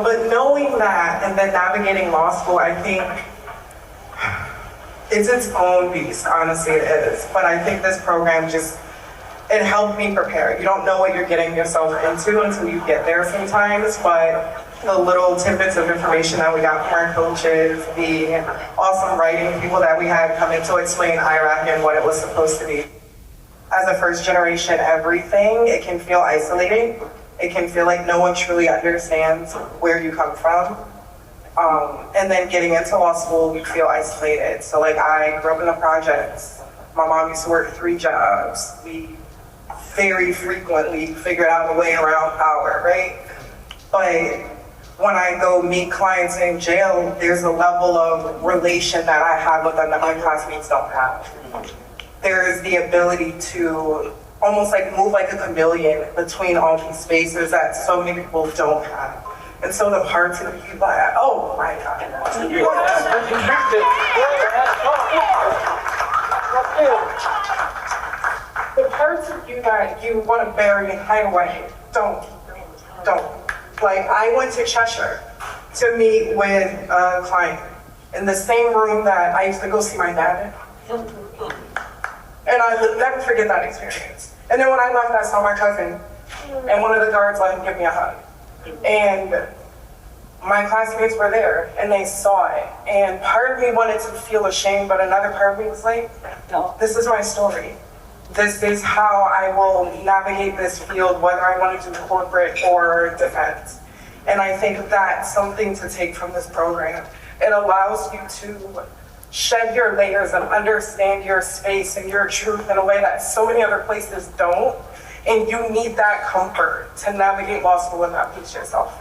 But knowing that and then navigating law school, I think it's its own beast, honestly it is. But I think this program it helped me prepare. You don't know what you're getting yourself into until you get there sometimes, but the little tidbits of information that we got from our coaches, the awesome writing people that we had coming to explain IRAC and what it was supposed to be. As a first generation everything, it can feel isolating. It can feel like no one truly understands where you come from. And then getting into law school, you feel isolated. So like I grew up in the projects. My mom used to work 3 jobs. We very frequently figured out a way around power, right? But when I go meet clients in jail, there's a level of relation that I have with them that my classmates don't have. There is the ability to almost like move like a chameleon between all these spaces that so many people don't have. And so the parts of you that, oh my God. The parts of you that you want to bury and hide away, don't. Like, I went to Cheshire to meet with a client in the same room that I used to go see my dad in. And I will never forget that experience. And then when I left, I saw my cousin, and one of the guards let him give me a hug. And my classmates were there, and they saw it. And part of me wanted to feel ashamed, but another part of me was like, no, this is my story. This is how I will navigate this field, whether I want to do corporate or defense. And I think that's something to take from this program. It allows you to shed your layers and understand your space and your truth in a way that so many other places don't. And you need that comfort to navigate law school and not beat yourself.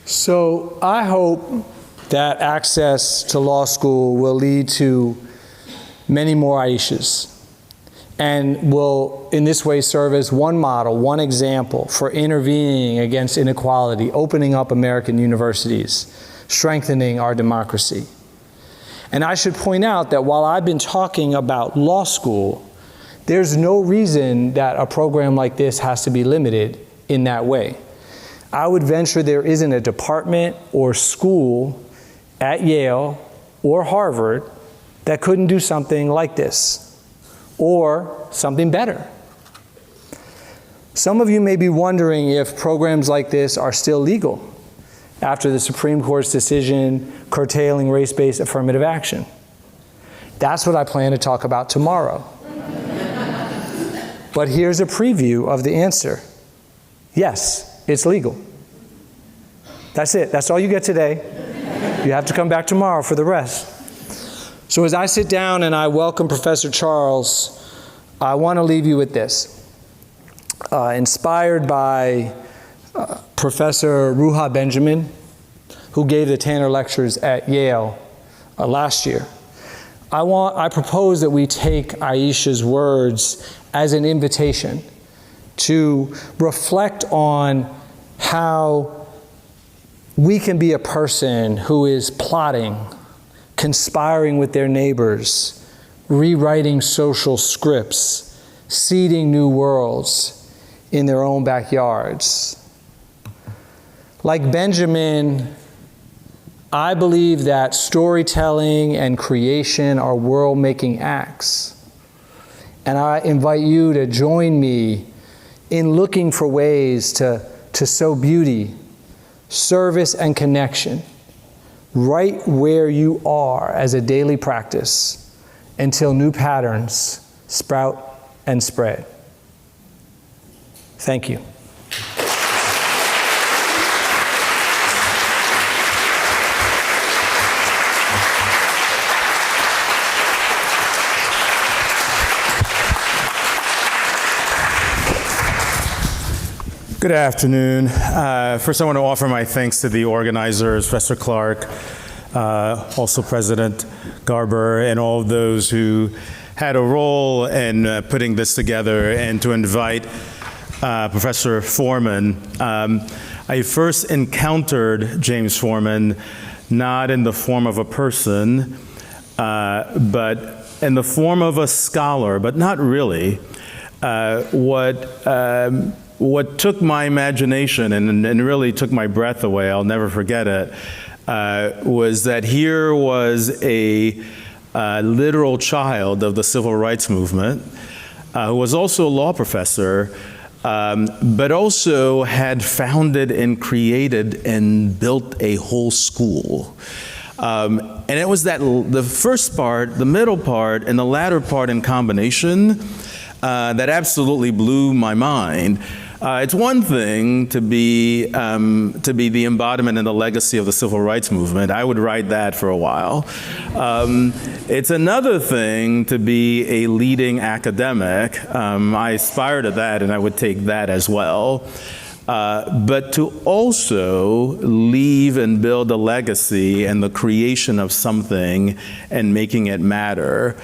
So I hope that access to law school will lead to many more Aishas and will in this way serve as one model, one example for intervening against inequality, opening up American universities, strengthening our democracy. And I should point out that while I've been talking about law school, there's no reason that a program like this has to be limited in that way. I would venture there isn't a department or school at Yale or Harvard that couldn't do something like this, or something better. Some of you may be wondering if programs like this are still legal after the Supreme Court's decision curtailing race-based affirmative action. That's what I plan to talk about tomorrow. But here's a preview of the answer. Yes, it's legal. That's it. That's all you get today. You have to come back tomorrow for the rest. So as I sit down and I welcome Professor Charles, I want to leave you with this. Inspired by Professor Ruha Benjamin, who gave the Tanner Lectures at Yale last year, I propose that we take Aisha's words as an invitation to reflect on how we can be a person who is plotting, conspiring with their neighbors, rewriting social scripts, seeding new worlds in their own backyards. Like Benjamin, I believe that storytelling and creation are world-making acts. And I invite you to join me in looking for ways to sow beauty, service, and connection right where you are as a daily practice until new patterns sprout and spread. Thank you. Good afternoon. First, I want to offer my thanks to the organizers, Professor Clark, also President Garber, and all of those who had a role in putting this together, and to invite Professor Forman. I first encountered James Forman not in the form of a person, but in the form of a scholar, but not really. What took my imagination and really took my breath away, I'll never forget it, was that here was a literal child of the civil rights movement who was also a law professor, but also had founded and created and built a whole school. And it was that the first part, the middle part, and the latter part in combination that absolutely blew my mind. It's one thing to be the embodiment and the legacy of the civil rights movement. I would write that for a while. It's another thing to be a leading academic. I aspire to that, and I would take that as well. But to also leave and build a legacy and the creation of something and making it matter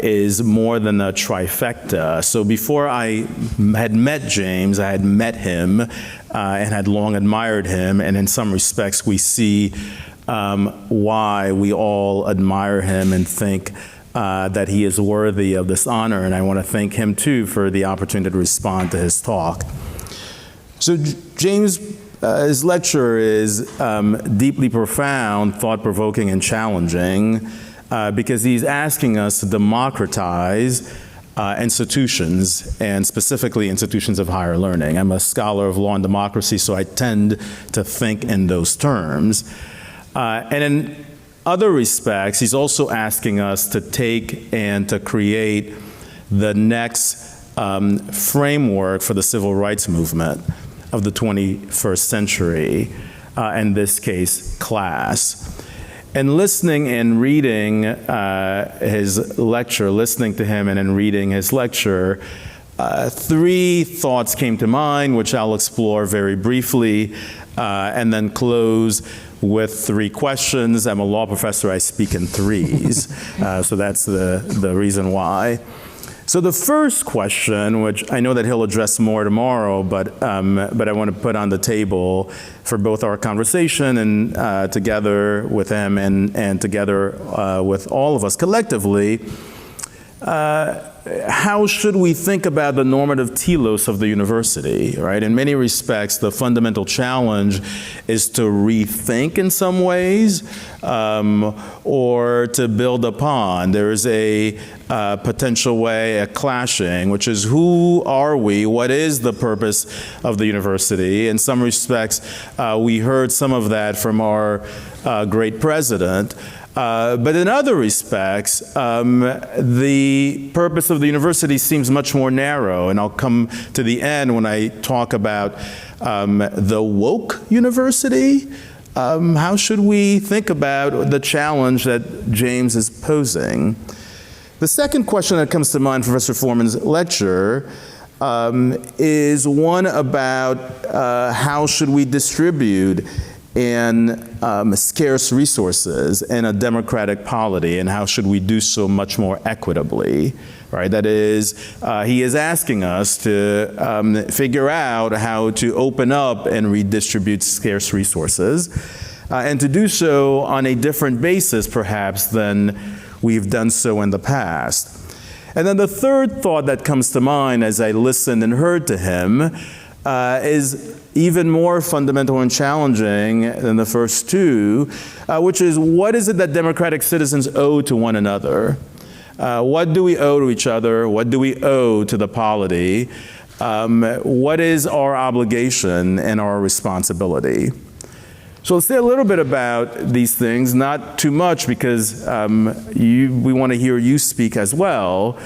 is more than a trifecta. So before I had met James, I had met him and had long admired him, and in some respects we see why we all admire him and think that he is worthy of this honor, and I want to thank him too for the opportunity to respond to his talk. So James, his lecture is deeply profound, thought-provoking, and challenging because he's asking us to democratize institutions, and specifically institutions of higher learning. I'm a scholar of law and democracy, so I tend to think in those terms. And in other respects, he's also asking us to take and to create the next framework for the civil rights movement of the 21st century, in this case, class. And listening and reading his lecture, listening to him and in reading his lecture, Three thoughts came to mind, which I'll explore very briefly, and then close with three questions. I'm a law professor, I speak in threes, so that's the reason why. So the first question, which I know that he'll address more tomorrow, but I want to put on the table for both our conversation and together with him and together with all of us collectively, how should we think about the normative telos of the university, right? In many respects, the fundamental challenge is to rethink in some ways or to build upon. There is a potential way, a clashing, which is who are we? What is the purpose of the university? In some respects, we heard some of that from our great president. But in other respects, the purpose of the university seems much more narrow, and I'll come to the end when I talk about the woke university. How should we think about the challenge that James is posing? The second question that comes to mind from Professor Forman's lecture is one about how should we distribute in scarce resources in a democratic polity, and how should we do so much more equitably, right? That is, he is asking us to figure out how to open up and redistribute scarce resources, and to do so on a different basis, perhaps, than we've done so in the past. And then the third thought that comes to mind as I listened and heard to him is even more fundamental and challenging than the first two, which is what is it that democratic citizens owe to one another? What do we owe to each other? What do we owe to the polity? What is our obligation and our responsibility? So let's say a little bit about these things, not too much because we want to hear you speak as well.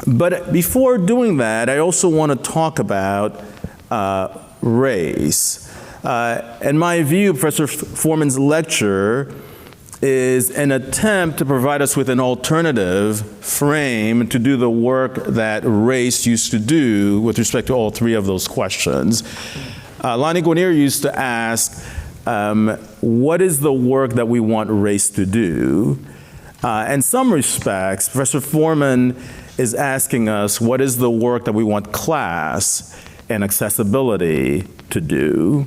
But before doing that, I also want to talk about race. In my view, Professor Forman's lecture is an attempt to provide us with an alternative frame to do the work that race used to do with respect to all three of those questions. Lonnie Guinier used to ask, what is the work that we want race to do? In some respects, Professor Forman is asking us, what is the work that we want class and accessibility to do?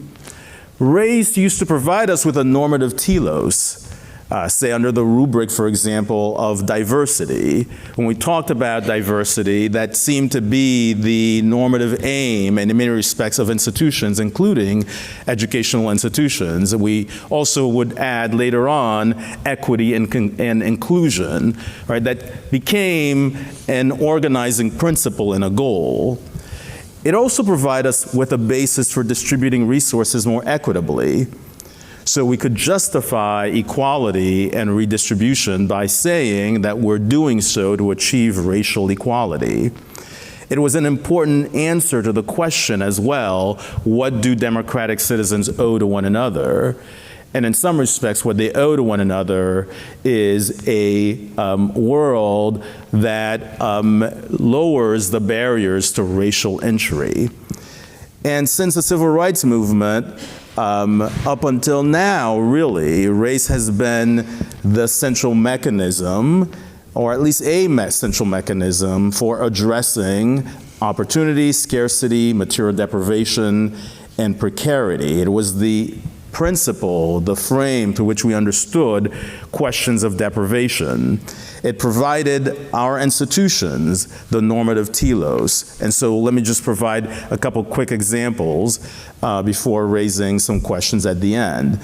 Race used to provide us with a normative telos, say under the rubric, for example, of diversity. When we talked about diversity, that seemed to be the normative aim, and in many respects, of institutions, including educational institutions. We also would add later on equity and inclusion, right? That became an organizing principle and a goal. It also provides us with a basis for distributing resources more equitably, so we could justify equality and redistribution by saying that we're doing so to achieve racial equality. It was an important answer to the question as well, what do democratic citizens owe to one another? And in some respects, what they owe to one another is a world that lowers the barriers to racial entry. And since the civil rights movement, up until now, really, race has been the central mechanism, or at least a central mechanism, for addressing opportunity, scarcity, material deprivation, and precarity. It was the principle, the frame to which we understood questions of deprivation. It provided our institutions the normative telos. And so let me just provide a couple quick examples before raising some questions at the end.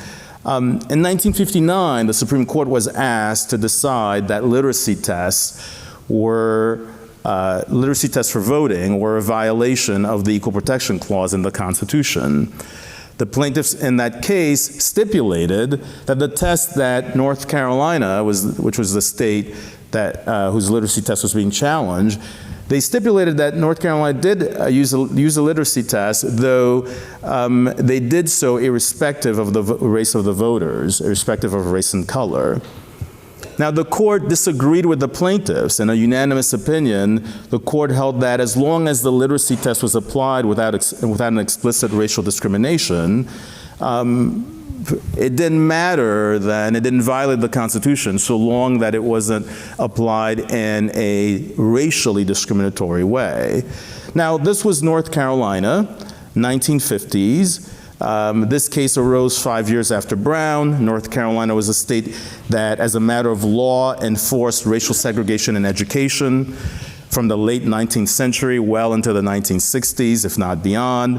In 1959, the Supreme Court was asked to decide that literacy tests for voting were a violation of the Equal Protection Clause in the Constitution. The plaintiffs in that case stipulated that the test that North Carolina, which was the state that whose literacy test was being challenged, they stipulated that North Carolina did use a literacy test, though they did so irrespective of the race of the voters, irrespective of race and color. Now, the court disagreed with the plaintiffs. In a unanimous opinion, the court held that as long as the literacy test was applied without an explicit racial discrimination, it didn't matter then, it didn't violate the Constitution so long that it wasn't applied in a racially discriminatory way. Now, this was North Carolina, 1950s. This case arose 5 years after Brown. North Carolina was a state that, as a matter of law, enforced racial segregation in education from the late 19th century well into the 1960s, if not beyond.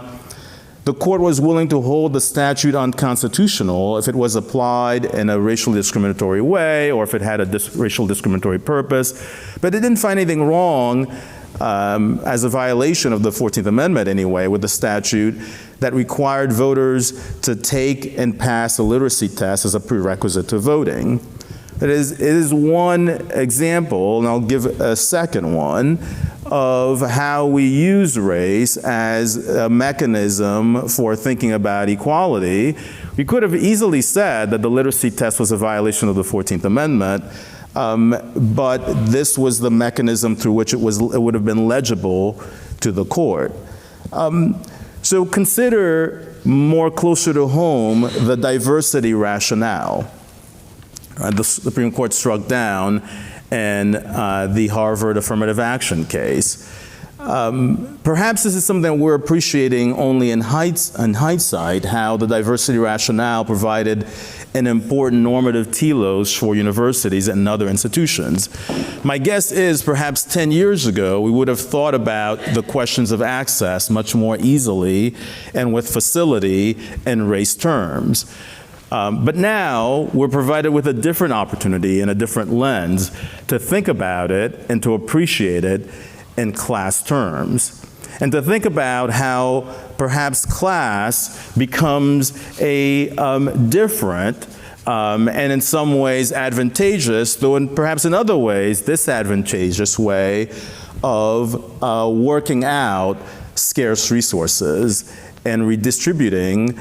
The court was willing to hold the statute unconstitutional if it was applied in a racially discriminatory way or if it had a racial discriminatory purpose, but it didn't find anything wrong as a violation of the 14th Amendment anyway, with the statute that required voters to take and pass a literacy test as a prerequisite to voting. It is one example, and I'll give a second one, of how we use race as a mechanism for thinking about equality. We could have easily said that the literacy test was a violation of the 14th Amendment, but this was the mechanism through which it would have been legible to the court. So consider more closer to home the diversity rationale. The Supreme Court struck down in the Harvard affirmative action case. Perhaps this is something that we're appreciating only in hindsight, how the diversity rationale provided an important normative telos for universities and other institutions. My guess is perhaps 10 years ago, we would have thought about the questions of access much more easily and with facility in race terms. But now we're provided with a different opportunity and a different lens to think about it and to appreciate it in class terms, and to think about how perhaps class becomes a different and in some ways advantageous, though perhaps in other ways disadvantageous way of working out scarce resources and redistributing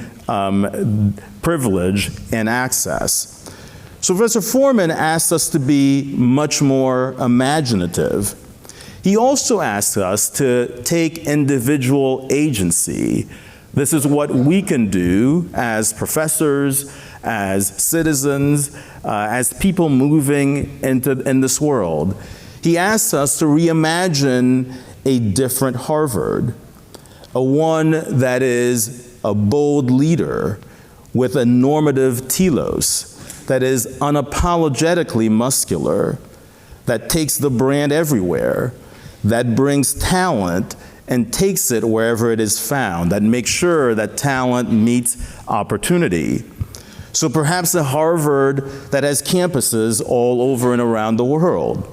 privilege and access. So Professor Forman asked us to be much more imaginative. He also asked us to take individual agency. This is what we can do as professors, as citizens, as people moving in this world. He asked us to reimagine a different Harvard, a one that is a bold leader with a normative telos, that is unapologetically muscular, that takes the brand everywhere, that brings talent and takes it wherever it is found, that makes sure that talent meets opportunity. So perhaps a Harvard that has campuses all over and around the world.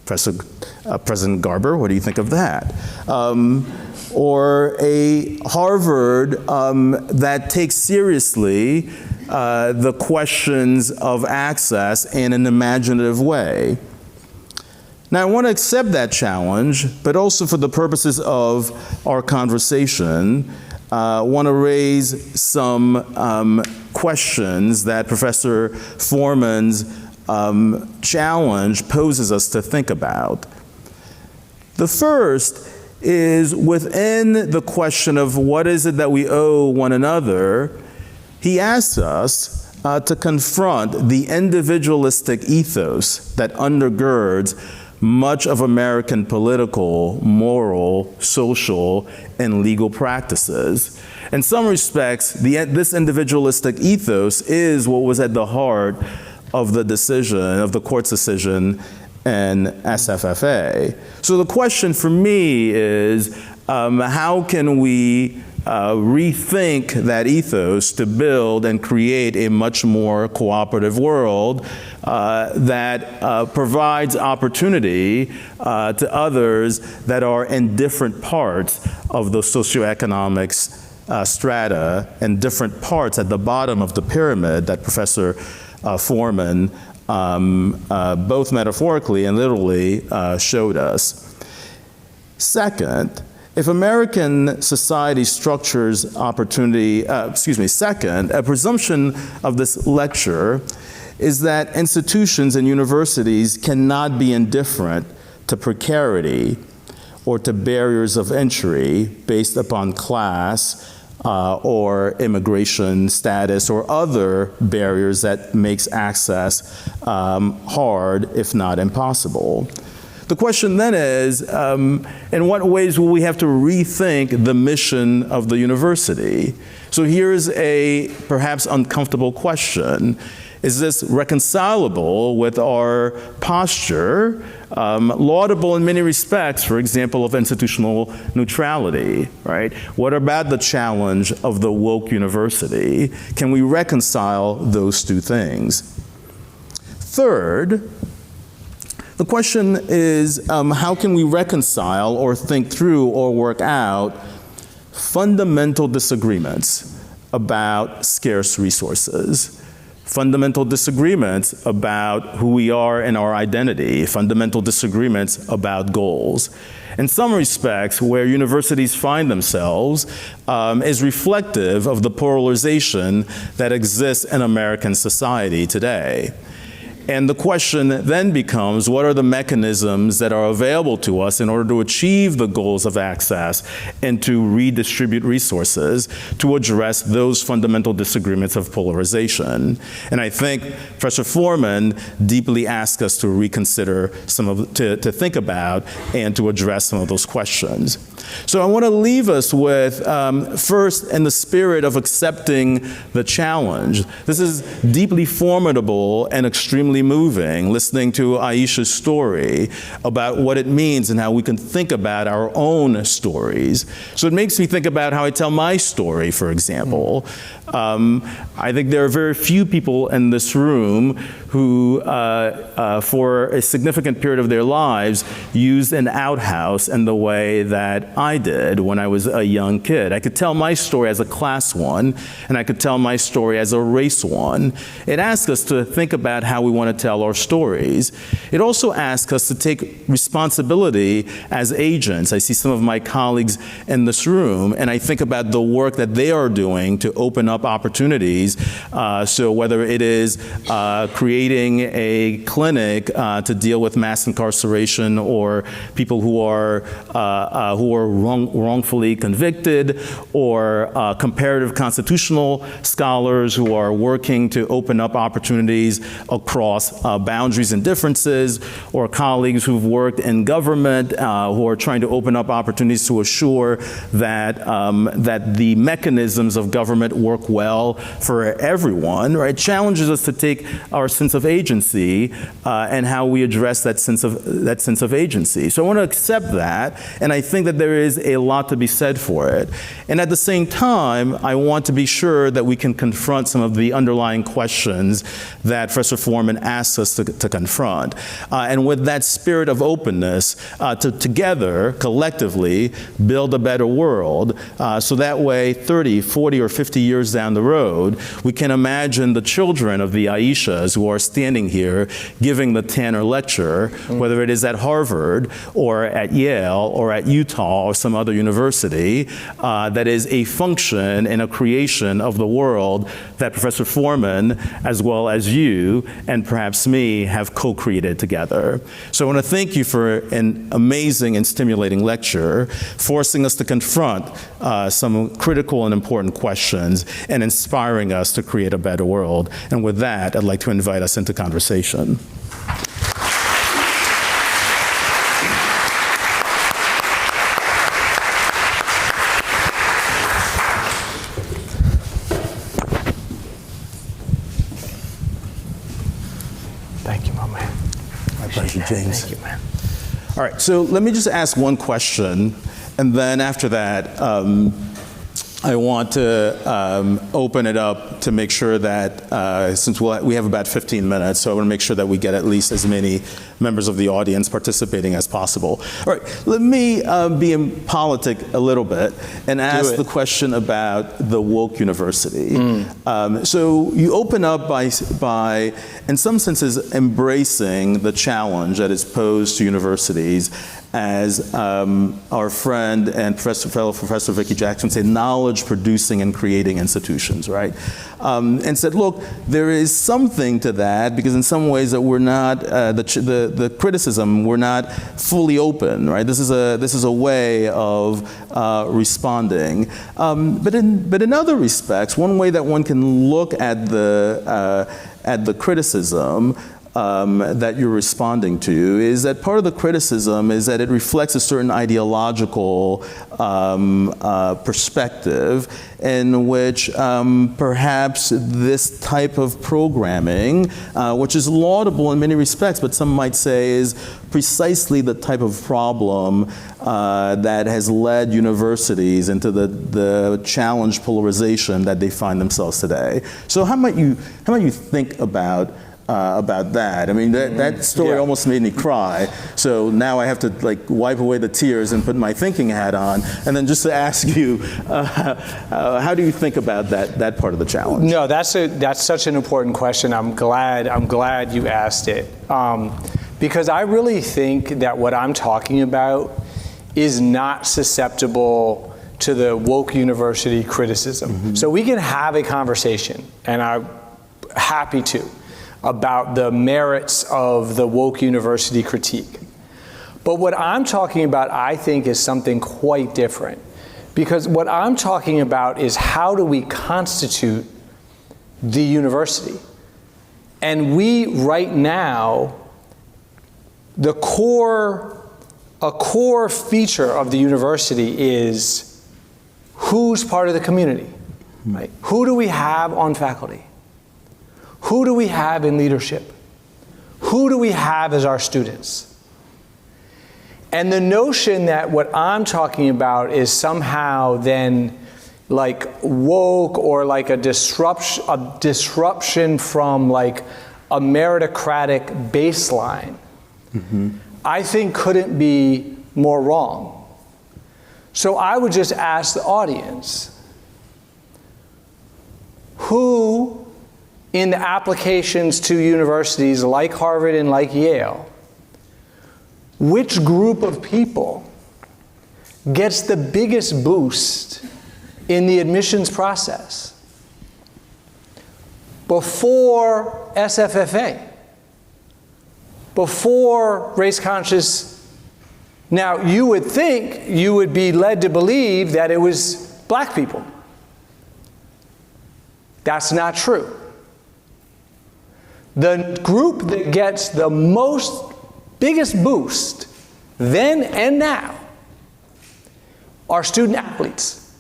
President Garber, what do you think of that? Or a Harvard that takes seriously the questions of access in an imaginative way. Now, I want to accept that challenge, but also for the purposes of our conversation, want to raise some questions that Professor Forman's challenge poses us to think about. The first is within the question of what is it that we owe one another. He asks us to confront the individualistic ethos that undergirds much of American political, moral, social, and legal practices. In some respects, this individualistic ethos is what was at the heart of the decision, of the court's decision in SFFA. So the question for me is, how can we rethink that ethos to build and create a much more cooperative world that provides opportunity to others that are in different parts of the socioeconomic strata and different parts at the bottom of the pyramid that Professor Forman both metaphorically and literally showed us. Second, if American society structures opportunity, second, a presumption of this lecture is that institutions and universities cannot be indifferent to precarity or to barriers of entry based upon class or immigration status or other barriers that makes access hard, if not impossible. The question then is, in what ways will we have to rethink the mission of the university? So here's a perhaps uncomfortable question. Is this reconcilable with our posture, laudable in many respects, for example, of institutional neutrality, right? What about the challenge of the woke university? Can we reconcile those two things? Third, the question is, how can we reconcile or think through or work out fundamental disagreements about scarce resources? Fundamental disagreements about who we are and our identity, fundamental disagreements about goals. In some respects, where universities find themselves is reflective of the polarization that exists in American society today. And the question then becomes, what are the mechanisms that are available to us in order to achieve the goals of access and to redistribute resources to address those fundamental disagreements of polarization? And I think Professor Forman deeply asked us to reconsider to think about and to address some of those questions. So I want to leave us with, first, in the spirit of accepting the challenge. This is deeply formidable and extremely moving, listening to Aisha's story about what it means and how we can think about our own stories. So it makes me think about how I tell my story, for example. I think there are very few people in this room who, for a significant period of their lives, used an outhouse in the way that I did when I was a young kid. I could tell my story as a class one, and I could tell my story as a race one. It asks us to think about how we want to tell our stories. It also asks us to take responsibility as agents. I see some of my colleagues in this room, and I think about the work that they are doing to open up opportunities. So whether it is creating a clinic to deal with mass incarceration or people who are wrongfully convicted, or comparative constitutional scholars who are working to open up opportunities across boundaries and differences, or colleagues who've worked in government who are trying to open up opportunities to assure that that the mechanisms of government work well for everyone, right? Challenges us to take our sense of agency and how we address that sense of agency. So I want to accept that, and I think that there is a lot to be said for it. And at the same time, I want to be sure that we can confront some of the underlying questions that Professor Forman asks us to confront. And with that spirit of openness, to together, collectively, build a better world, so that way 30, 40, or 50 years down the road, we can imagine the children of the Aishas who are standing here giving the Tanner Lecture, whether it is at Harvard or at Yale or at Utah or some other university, that is a function and a creation of the world that Professor Forman, as well as you and perhaps me, have co-created together. So I want to thank you for an amazing and stimulating lecture, forcing us to confront some critical and important questions and inspiring us to create a better world. And with that, I'd like to invite us into conversation. Thank you, my man. My pleasure, James. Thank you, man. All right, so let me just ask one question, and then after that, I want to open it up to make sure that, since we have about 15 minutes, so I want to make sure that we get at least as many members of the audience participating as possible. All right, let me be in politic a little bit and ask the question about the woke university. So you open up by, in some senses, embracing the challenge that is posed to universities as our friend and fellow Professor Vicki Jackson said, knowledge-producing and creating institutions, right? And said, look, there is something to that, because in some ways that we're not, the criticism, we're not fully open, right? This is a way of responding. But in other respects, one way that one can look at the criticism that you're responding to is that part of the criticism is that it reflects a certain ideological perspective in which perhaps this type of programming, which is laudable in many respects, but some might say is precisely the type of problem that has led universities into the challenged polarization that they find themselves today. So how might you think about that? I mean, that story almost made me cry. So now I have to wipe away the tears and put my thinking hat on. And then just to ask you, how do you think about that part of the challenge? No, that's such an important question. I'm glad you asked it, because I really think that what I'm talking about is not susceptible to the woke university criticism. Mm-hmm. So we can have a conversation, and I'm happy to, about the merits of the woke university critique. But what I'm talking about, I think, is something quite different. Because what I'm talking about is how do we constitute the university? And we, right now, a core feature of the university is who's part of the community, right? Who do we have on faculty? Who do we have in leadership? Who do we have as our students? And the notion that what I'm talking about is somehow then woke or a disruption from a meritocratic baseline, I think couldn't be more wrong. So I would just ask the audience, who in the applications to universities like Harvard and like Yale, which group of people gets the biggest boost in the admissions process? Before SFFA, before race conscious. Now, you would think, you would be led to believe that it was black people. That's not true. The group that gets the biggest boost then and now are student athletes.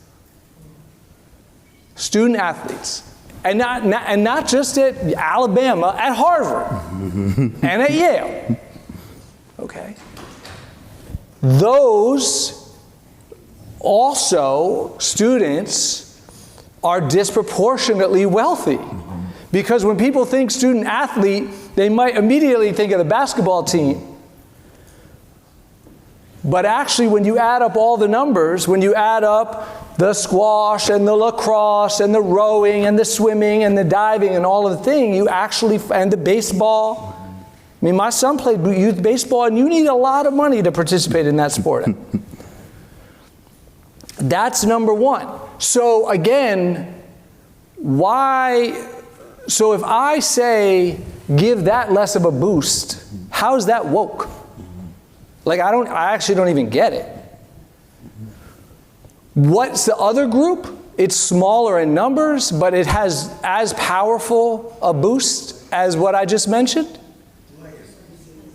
Student athletes. And not just at Alabama, at Harvard and at Yale. Okay? Those also students are disproportionately wealthy. Because when people think student athlete, they might immediately think of the basketball team. But actually, when you add up all the numbers, when you add up the squash and the lacrosse and the rowing and the swimming and the diving and all of the thing, and the baseball. I mean, my son played youth baseball, and you need a lot of money to participate in that sport. That's number one. So again, so if I say, give that less of a boost, how's that woke? I actually don't even get it. What's the other group? It's smaller in numbers, but it has as powerful a boost as what I just mentioned?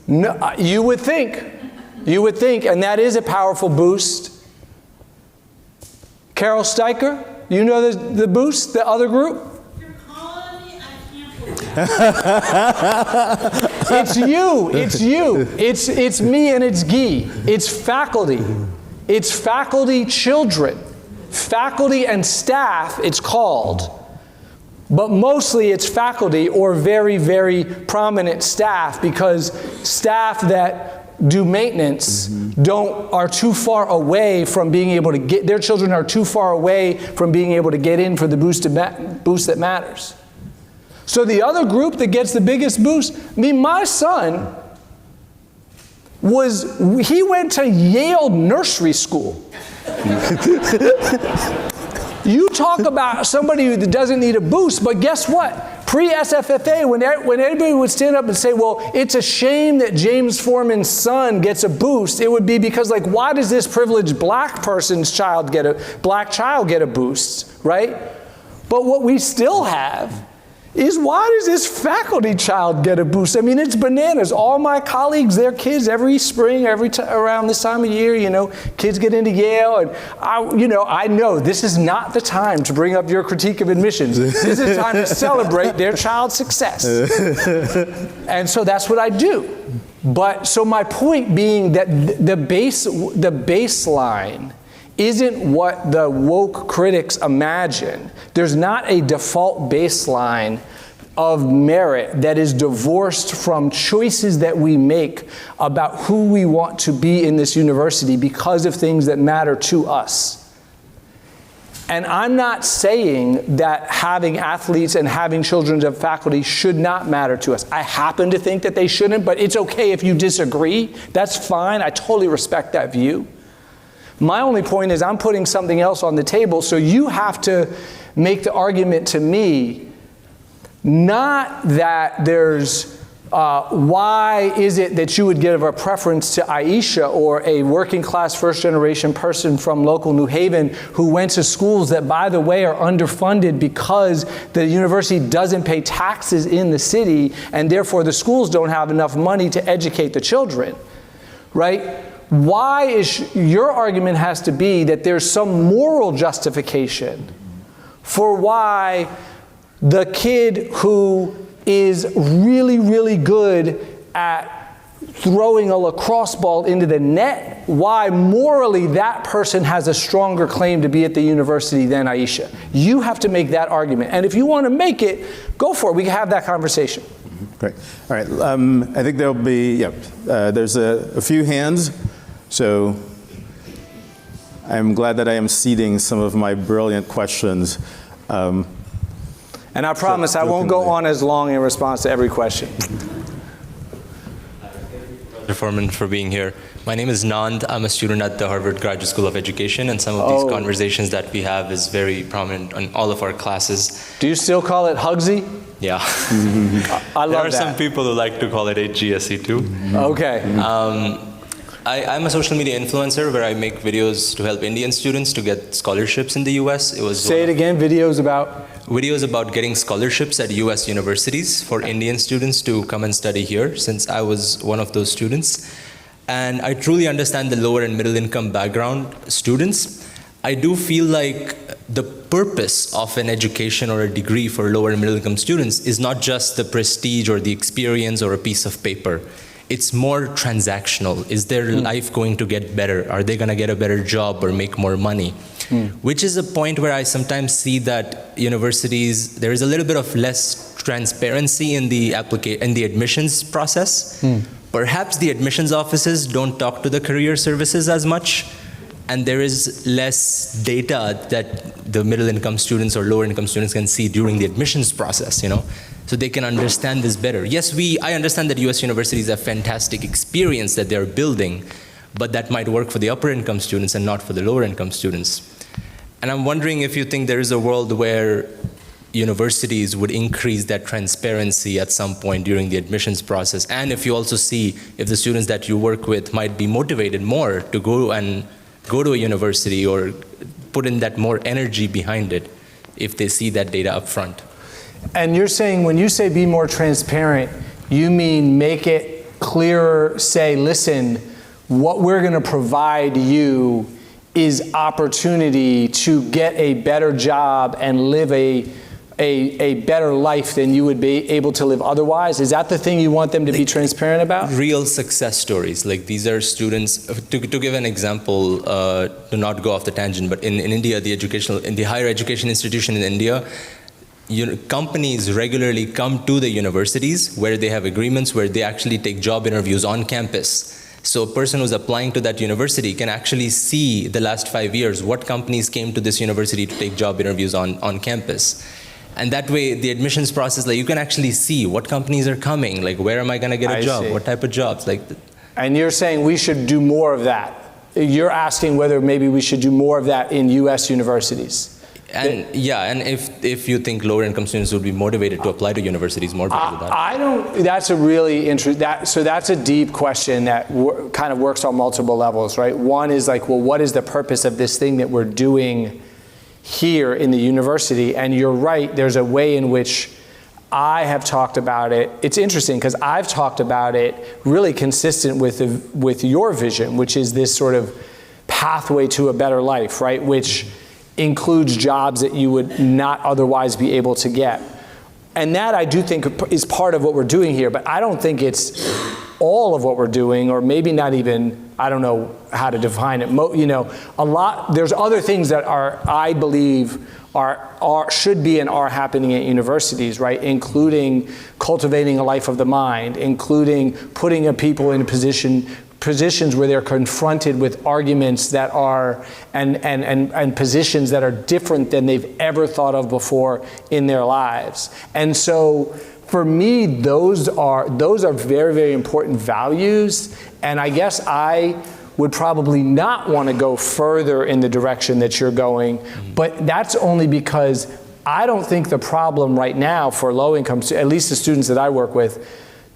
No, you would think, and that is a powerful boost. Carol Steicher, you know the boost, the other group? You're calling me, I can't believe it. It's you. It's me and it's Guy. It's faculty. It's faculty children. Faculty and staff, it's called. But mostly it's faculty or very, very prominent staff, because staff that do maintenance are too far away from being able to get, their children are too far away from being able to get in for the boost that matters. So the other group that gets the biggest boost, my son he went to Yale nursery school. You talk about somebody who doesn't need a boost, but guess what? Pre-SFFA, when anybody would stand up and say, well, it's a shame that James Forman's son gets a boost, it would be because, like, why does this privileged black child get a boost, right? But what we still have is, why does this faculty child get a boost? I mean, it's bananas. All my colleagues, their kids, every spring, around this time of year, you know, kids get into Yale, and I know this is not the time to bring up your critique of admissions. This is time to celebrate their child's success. And so that's what I do. But so my point being that the baseline isn't what the woke critics imagine. There's not a default baseline of merit that is divorced from choices that we make about who we want to be in this university because of things that matter to us. And I'm not saying that having athletes and having children of faculty should not matter to us. I happen to think that they shouldn't, but it's okay if you disagree. That's fine. I totally respect that view. My only point is I'm putting something else on the table, so you have to make the argument to me, not that there's, why is it that you would give a preference to Aisha or a working class first generation person from local New Haven who went to schools that, by the way, are underfunded because the university doesn't pay taxes in the city, and therefore the schools don't have enough money to educate the children, right? Why is your argument has to be that there's some moral justification for why the kid who is really, really good at throwing a lacrosse ball into the net, why morally that person has a stronger claim to be at the university than Aisha. You have to make that argument. And if you want to make it, go for it. We can have that conversation. Great. All right. I think there'll be, there's a few hands. So I'm glad that I am ceding some of my brilliant questions. And I promise I won't go on as long in response to every question. Dr. Forman, for being here. My name is Nand. I'm a student at the Harvard Graduate School of Education, and some of these conversations that we have is very prominent in all of our classes. Do you still call it Hugsy? Yeah. I love that. There are some people who like to call it HGSE too. Okay. I'm a social media influencer where I make videos to help Indian students to get scholarships in the US. Say it again, videos about? Videos about getting scholarships at US universities for Indian students to come and study here, since I was one of those students. And I truly understand the lower and middle income background students. I do feel like the purpose of an education or a degree for lower and middle income students is not just the prestige or the experience or a piece of paper. It's more transactional. Is their life going to get better? Are they going to get a better job or make more money? Which is a point where I sometimes see that universities, there is a little bit of less transparency in the admissions process. Perhaps the admissions offices don't talk to the career services as much, and there is less data that the middle income students or lower income students can see during the admissions process, you know? So they can understand this better. Yes, I understand that US universities have fantastic experience that they're building, but that might work for the upper income students and not for the lower income students. And I'm wondering if you think there is a world where universities would increase that transparency at some point during the admissions process, and if you also see if the students that you work with might be motivated more to go to a university or put in that more energy behind it if they see that data up front. And you're saying, when you say be more transparent, you mean make it clearer, say, listen, what we're going to provide you is opportunity to get a better job and live a better life than you would be able to live otherwise? Is that the thing you want them to be transparent about? Real success stories. Like, these are students, to give an example, to not go off the tangent, but in India, in the higher education institution in India, companies regularly come to the universities where they have agreements where they actually take job interviews on campus. So a person who's applying to that university can actually see the last 5 years what companies came to this university to take job interviews on campus. And that way, the admissions process, like, you can actually see what companies are coming, like, where am I going to get a job, what type of jobs, like, And you're saying we should do more of that. You're asking whether maybe we should do more of that in US universities. And if you think lower income students would be motivated to apply to universities more because of that. I don't, that's a really interesting, so that's a deep question that kind of works on multiple levels, right? One is like, well, what is the purpose of this thing that we're doing here in the university? And you're right, there's a way in which I have talked about it. It's interesting because I've talked about it really consistent with your vision, which is this sort of pathway to a better life, right? Which includes jobs that you would not otherwise be able to get. And that I do think is part of what we're doing here, but I don't think it's all of what we're doing, or maybe not even, I don't know how to define it. There's other things that I believe should be and are happening at universities, right? Including cultivating a life of the mind, including putting people in positions where they're confronted with arguments that are, and positions that are different than they've ever thought of before in their lives. And so for me, those are very, very important values. And I guess I would probably not want to go further in the direction that you're going, but that's only because I don't think the problem right now for low income, at least the students that I work with,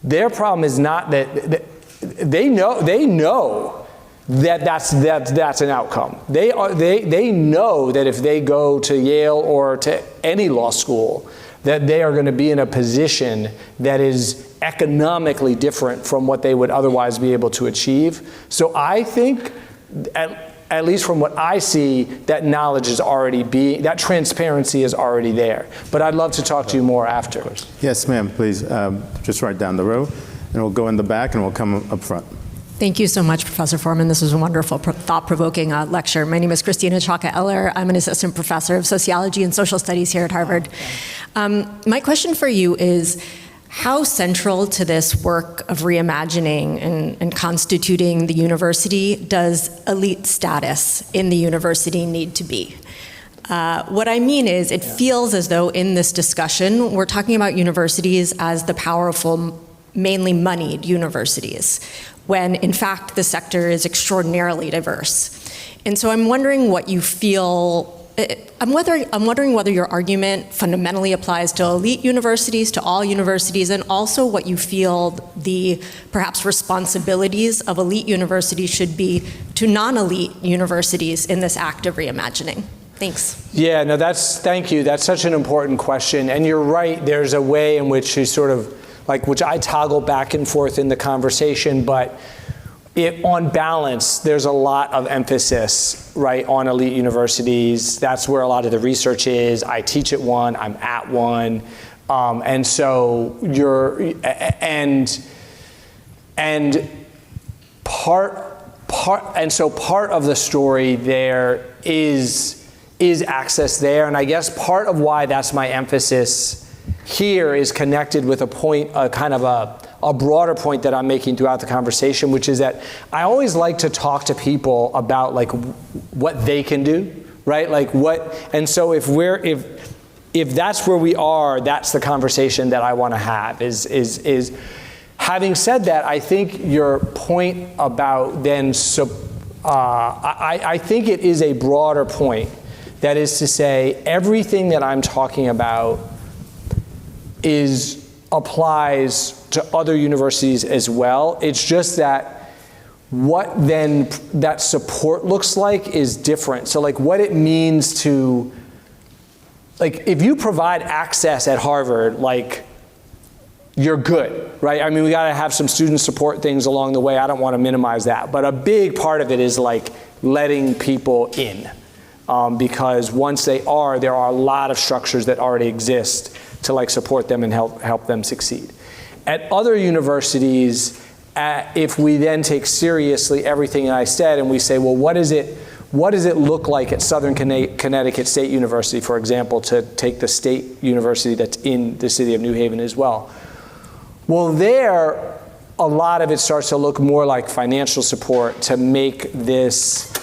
their problem is not that they know that that's an outcome. They know that if they go to Yale or to any law school, that they are going to be in a position that is economically different from what they would otherwise be able to achieve. So I think, at least from what I see, that knowledge is already that transparency is already there. But I'd love to talk to you more after. Yes, ma'am, please, just right down the row, and we'll go in the back and we'll come up front. Thank you so much, Professor Forman. This was a wonderful, thought-provoking lecture. My name is Christina Chaka-Eller. I'm an assistant professor of sociology and social studies here at Harvard. My question for you is, how central to this work of reimagining and constituting the university does elite status in the university need to be? What I mean is, it feels as though in this discussion, we're talking about universities as the powerful, mainly moneyed universities, when in fact the sector is extraordinarily diverse. And so I'm wondering what you feel, I'm wondering whether your argument fundamentally applies to elite universities, to all universities, and also what you feel the perhaps responsibilities of elite universities should be to non-elite universities in this act of reimagining. Thanks. Yeah, no, thank you. That's such an important question. And you're right, there's a way in which you sort of, which I toggle back and forth in the conversation, but on balance, there's a lot of emphasis, right, on elite universities. That's where a lot of the research is. I teach at one, I'm at one. And so part of the story there is access there. And I guess part of why that's my emphasis here is connected with a point, kind of a broader point that I'm making throughout the conversation, which is that I always like to talk to people about what they can do, right? And so if that's where we are, that's the conversation that I want to have. Is having said that, I think your point about then, I think it is a broader point. That is to say, everything that I'm talking about applies to other universities as well. It's just that what then that support looks like is different. So what it means to, if you provide access at Harvard, you're good, right? I mean, we gotta have some student support things along the way. I don't wanna minimize that. But a big part of it is letting people in. Because once there are a lot of structures that already exist to support them and help them succeed. At other universities, if we then take seriously everything I said and we say, well, what does it look like at Southern Connecticut State University, for example, to take the state university that's in the city of New Haven as well? Well, there, a lot of it starts to look more like financial support to make this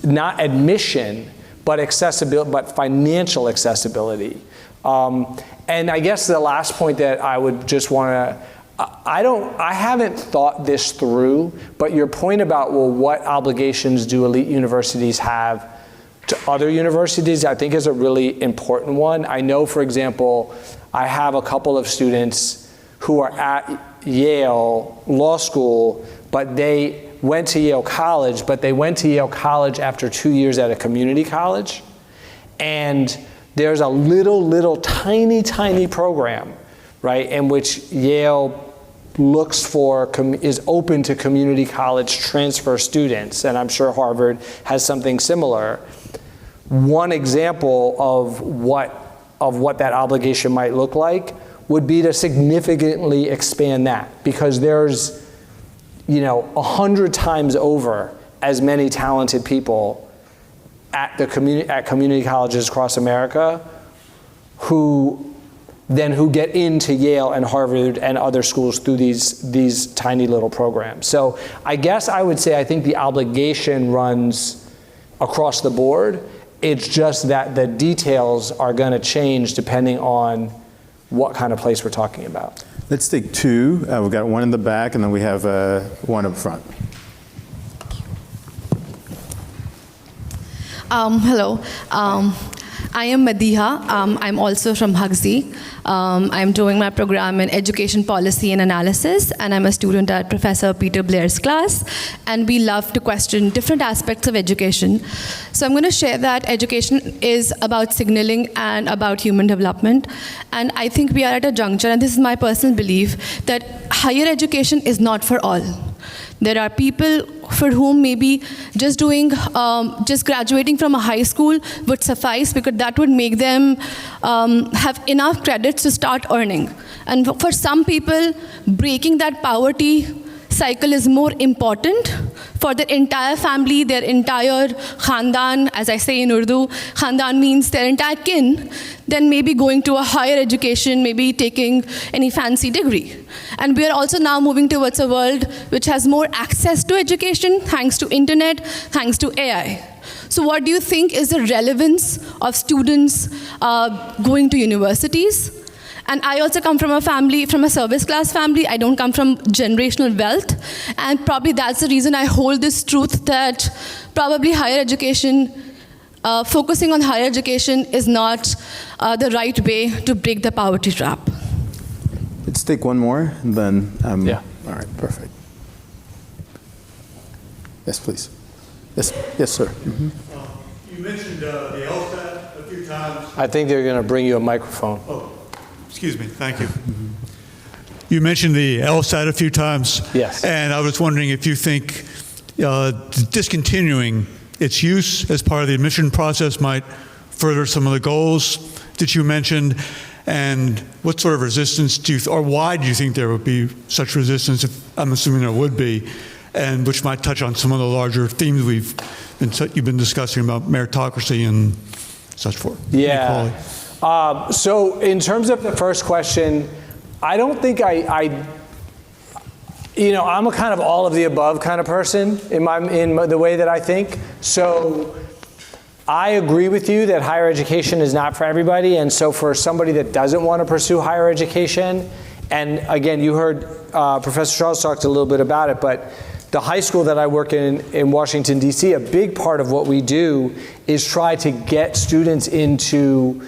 not admission, but accessibility, but financial accessibility. And I guess the last point that I would just want to I haven't thought this through, but your point about, well, what obligations do elite universities have to other universities, I think is a really important one. I know, for example, I have a couple of students who are at Yale Law School, but they went to Yale College, but they went to Yale College after 2 years at a community college. And there's a little tiny program, right, in which Yale looks for, is open to community college transfer students, and I'm sure Harvard has something similar. One example of what that obligation might look like would be to significantly expand that, because there's, 100 times over as many talented people at community colleges across America who get into Yale and Harvard and other schools through these tiny little programs. So I guess I would say I think the obligation runs across the board. It's just that the details are going to change depending on what kind of place we're talking about. Let's take two. We've got one in the back, and then we have one up front. Hello. I am Madiha. I'm also from Huxley. I'm doing my program in Education Policy and Analysis, and I'm a student at Professor Peter Blair's class, and we love to question different aspects of education. So I'm going to share that education is about signaling and about human development, and I think we are at a juncture, and this is my personal belief, that higher education is not for all. There are people for whom maybe just graduating from a high school would suffice, because that would make them have enough credits to start earning. And for some people, breaking that poverty cycle is more important for their entire family, their entire khandan, as I say in Urdu. Khandan means their entire kin, then maybe going to a higher education, maybe taking any fancy degree. And we are also now moving towards a world which has more access to education, thanks to internet, thanks to AI. So what do you think is the relevance of students going to universities? And I also come from a service class family. I don't come from generational wealth. And probably that's the reason I hold this truth that probably higher education, focusing on higher education is not the right way to break the poverty trap. Let's take one more, and then, Yeah. All right, perfect. Yes, please. Yes, sir. Mm-hmm. You mentioned the LSAT a few times. I think they're going to bring you a microphone. Oh, excuse me, thank you. You mentioned the LSAT a few times. Yes. And I was wondering if you think discontinuing its use as part of the admission process might further some of the goals that you mentioned, and what sort of resistance or why do you think there would be such resistance, if I'm assuming there would be, and which might touch on some of the larger themes you've been discussing about meritocracy and such forth. Yeah. So in terms of the first question, I don't think I'm a kind of all of the above kind of person in the way that I think. So I agree with you that higher education is not for everybody, and so for somebody that doesn't want to pursue higher education, and again, you heard Professor Charles talked a little bit about it, but the high school that I work in Washington, D.C., a big part of what we do is try to get students into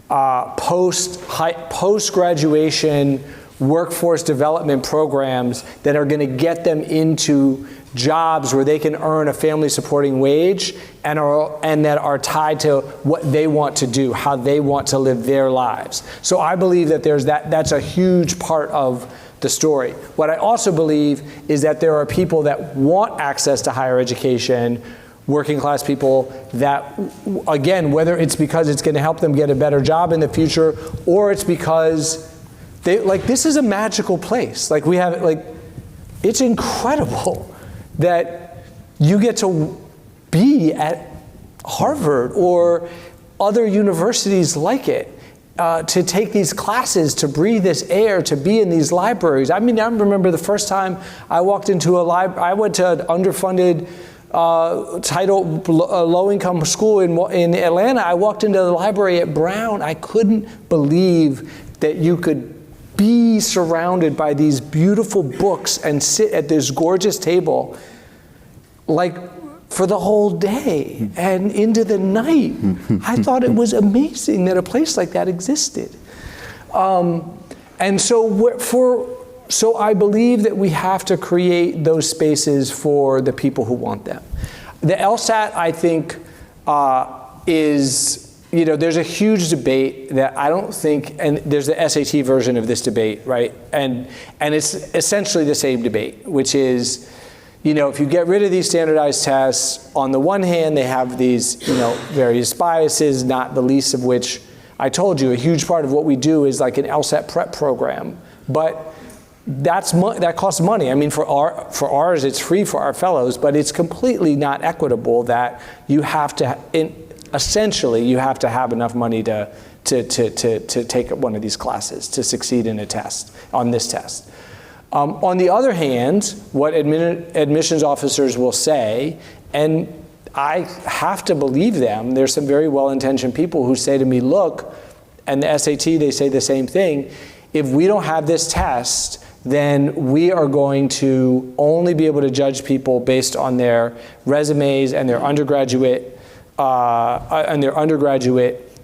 post-graduation workforce development programs that are going to get them into jobs where they can earn a family-supporting wage and that are tied to what they want to do, how they want to live their lives. So I believe that that's a huge part of the story. What I also believe is that there are people that want access to higher education, working class people, that, again, whether it's because it's going to help them get a better job in the future, or it's because this is a magical place. We have, it's incredible that you get to be at Harvard or other universities like it, to take these classes, to breathe this air, to be in these libraries. I mean, I remember the first time I walked into a library, I went to an underfunded low-income school in Atlanta. I walked into the library at Brown. I couldn't believe that you could be surrounded by these beautiful books and sit at this gorgeous table, like for the whole day and into the night. I thought it was amazing that a place like that existed. And so I believe that we have to create those spaces for the people who want them. The LSAT, I think, is, there's a huge debate that I don't think, and there's the SAT version of this debate, right? And it's essentially the same debate, which is, if you get rid of these standardized tests, on the one hand, they have these, various biases, not the least of which, I told you, a huge part of what we do is like an LSAT prep program. But that costs money. I mean, for ours, it's free for our fellows, but it's completely not equitable that you have to, essentially, you have to have enough money to take one of these classes, to succeed in a test, on this test. On the other hand, what admissions officers will say, and I have to believe them, there's some very well-intentioned people who say to me, look, and the SAT, they say the same thing, if we don't have this test, then we are going to only be able to judge people based on their resumes and their undergraduate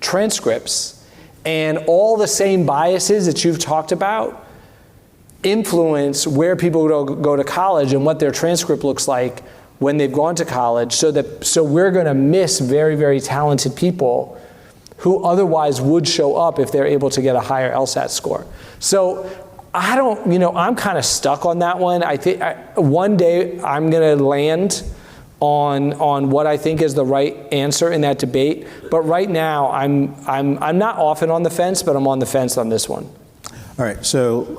transcripts. And all the same biases that you've talked about influence where people go to college and what their transcript looks like when they've gone to college, so we're going to miss very, very talented people who otherwise would show up if they're able to get a higher LSAT score. So I don't, I'm kind of stuck on that one. I think one day I'm going to land on what I think is the right answer in that debate. But right now I'm not often on the fence, but I'm on the fence on this one. All right, so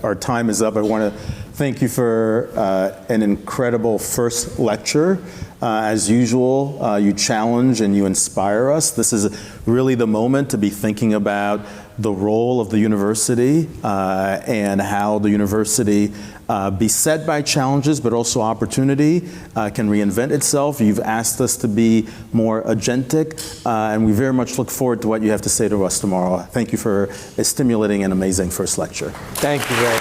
our time is up. I want to thank you for an incredible first lecture. As usual, you challenge and you inspire us. This is really the moment to be thinking about the role of the university and how the university, beset by challenges but also opportunity, can reinvent itself. You've asked us to be more agentic, and we very much look forward to what you have to say to us tomorrow. Thank you for a stimulating and amazing first lecture. Thank you very much.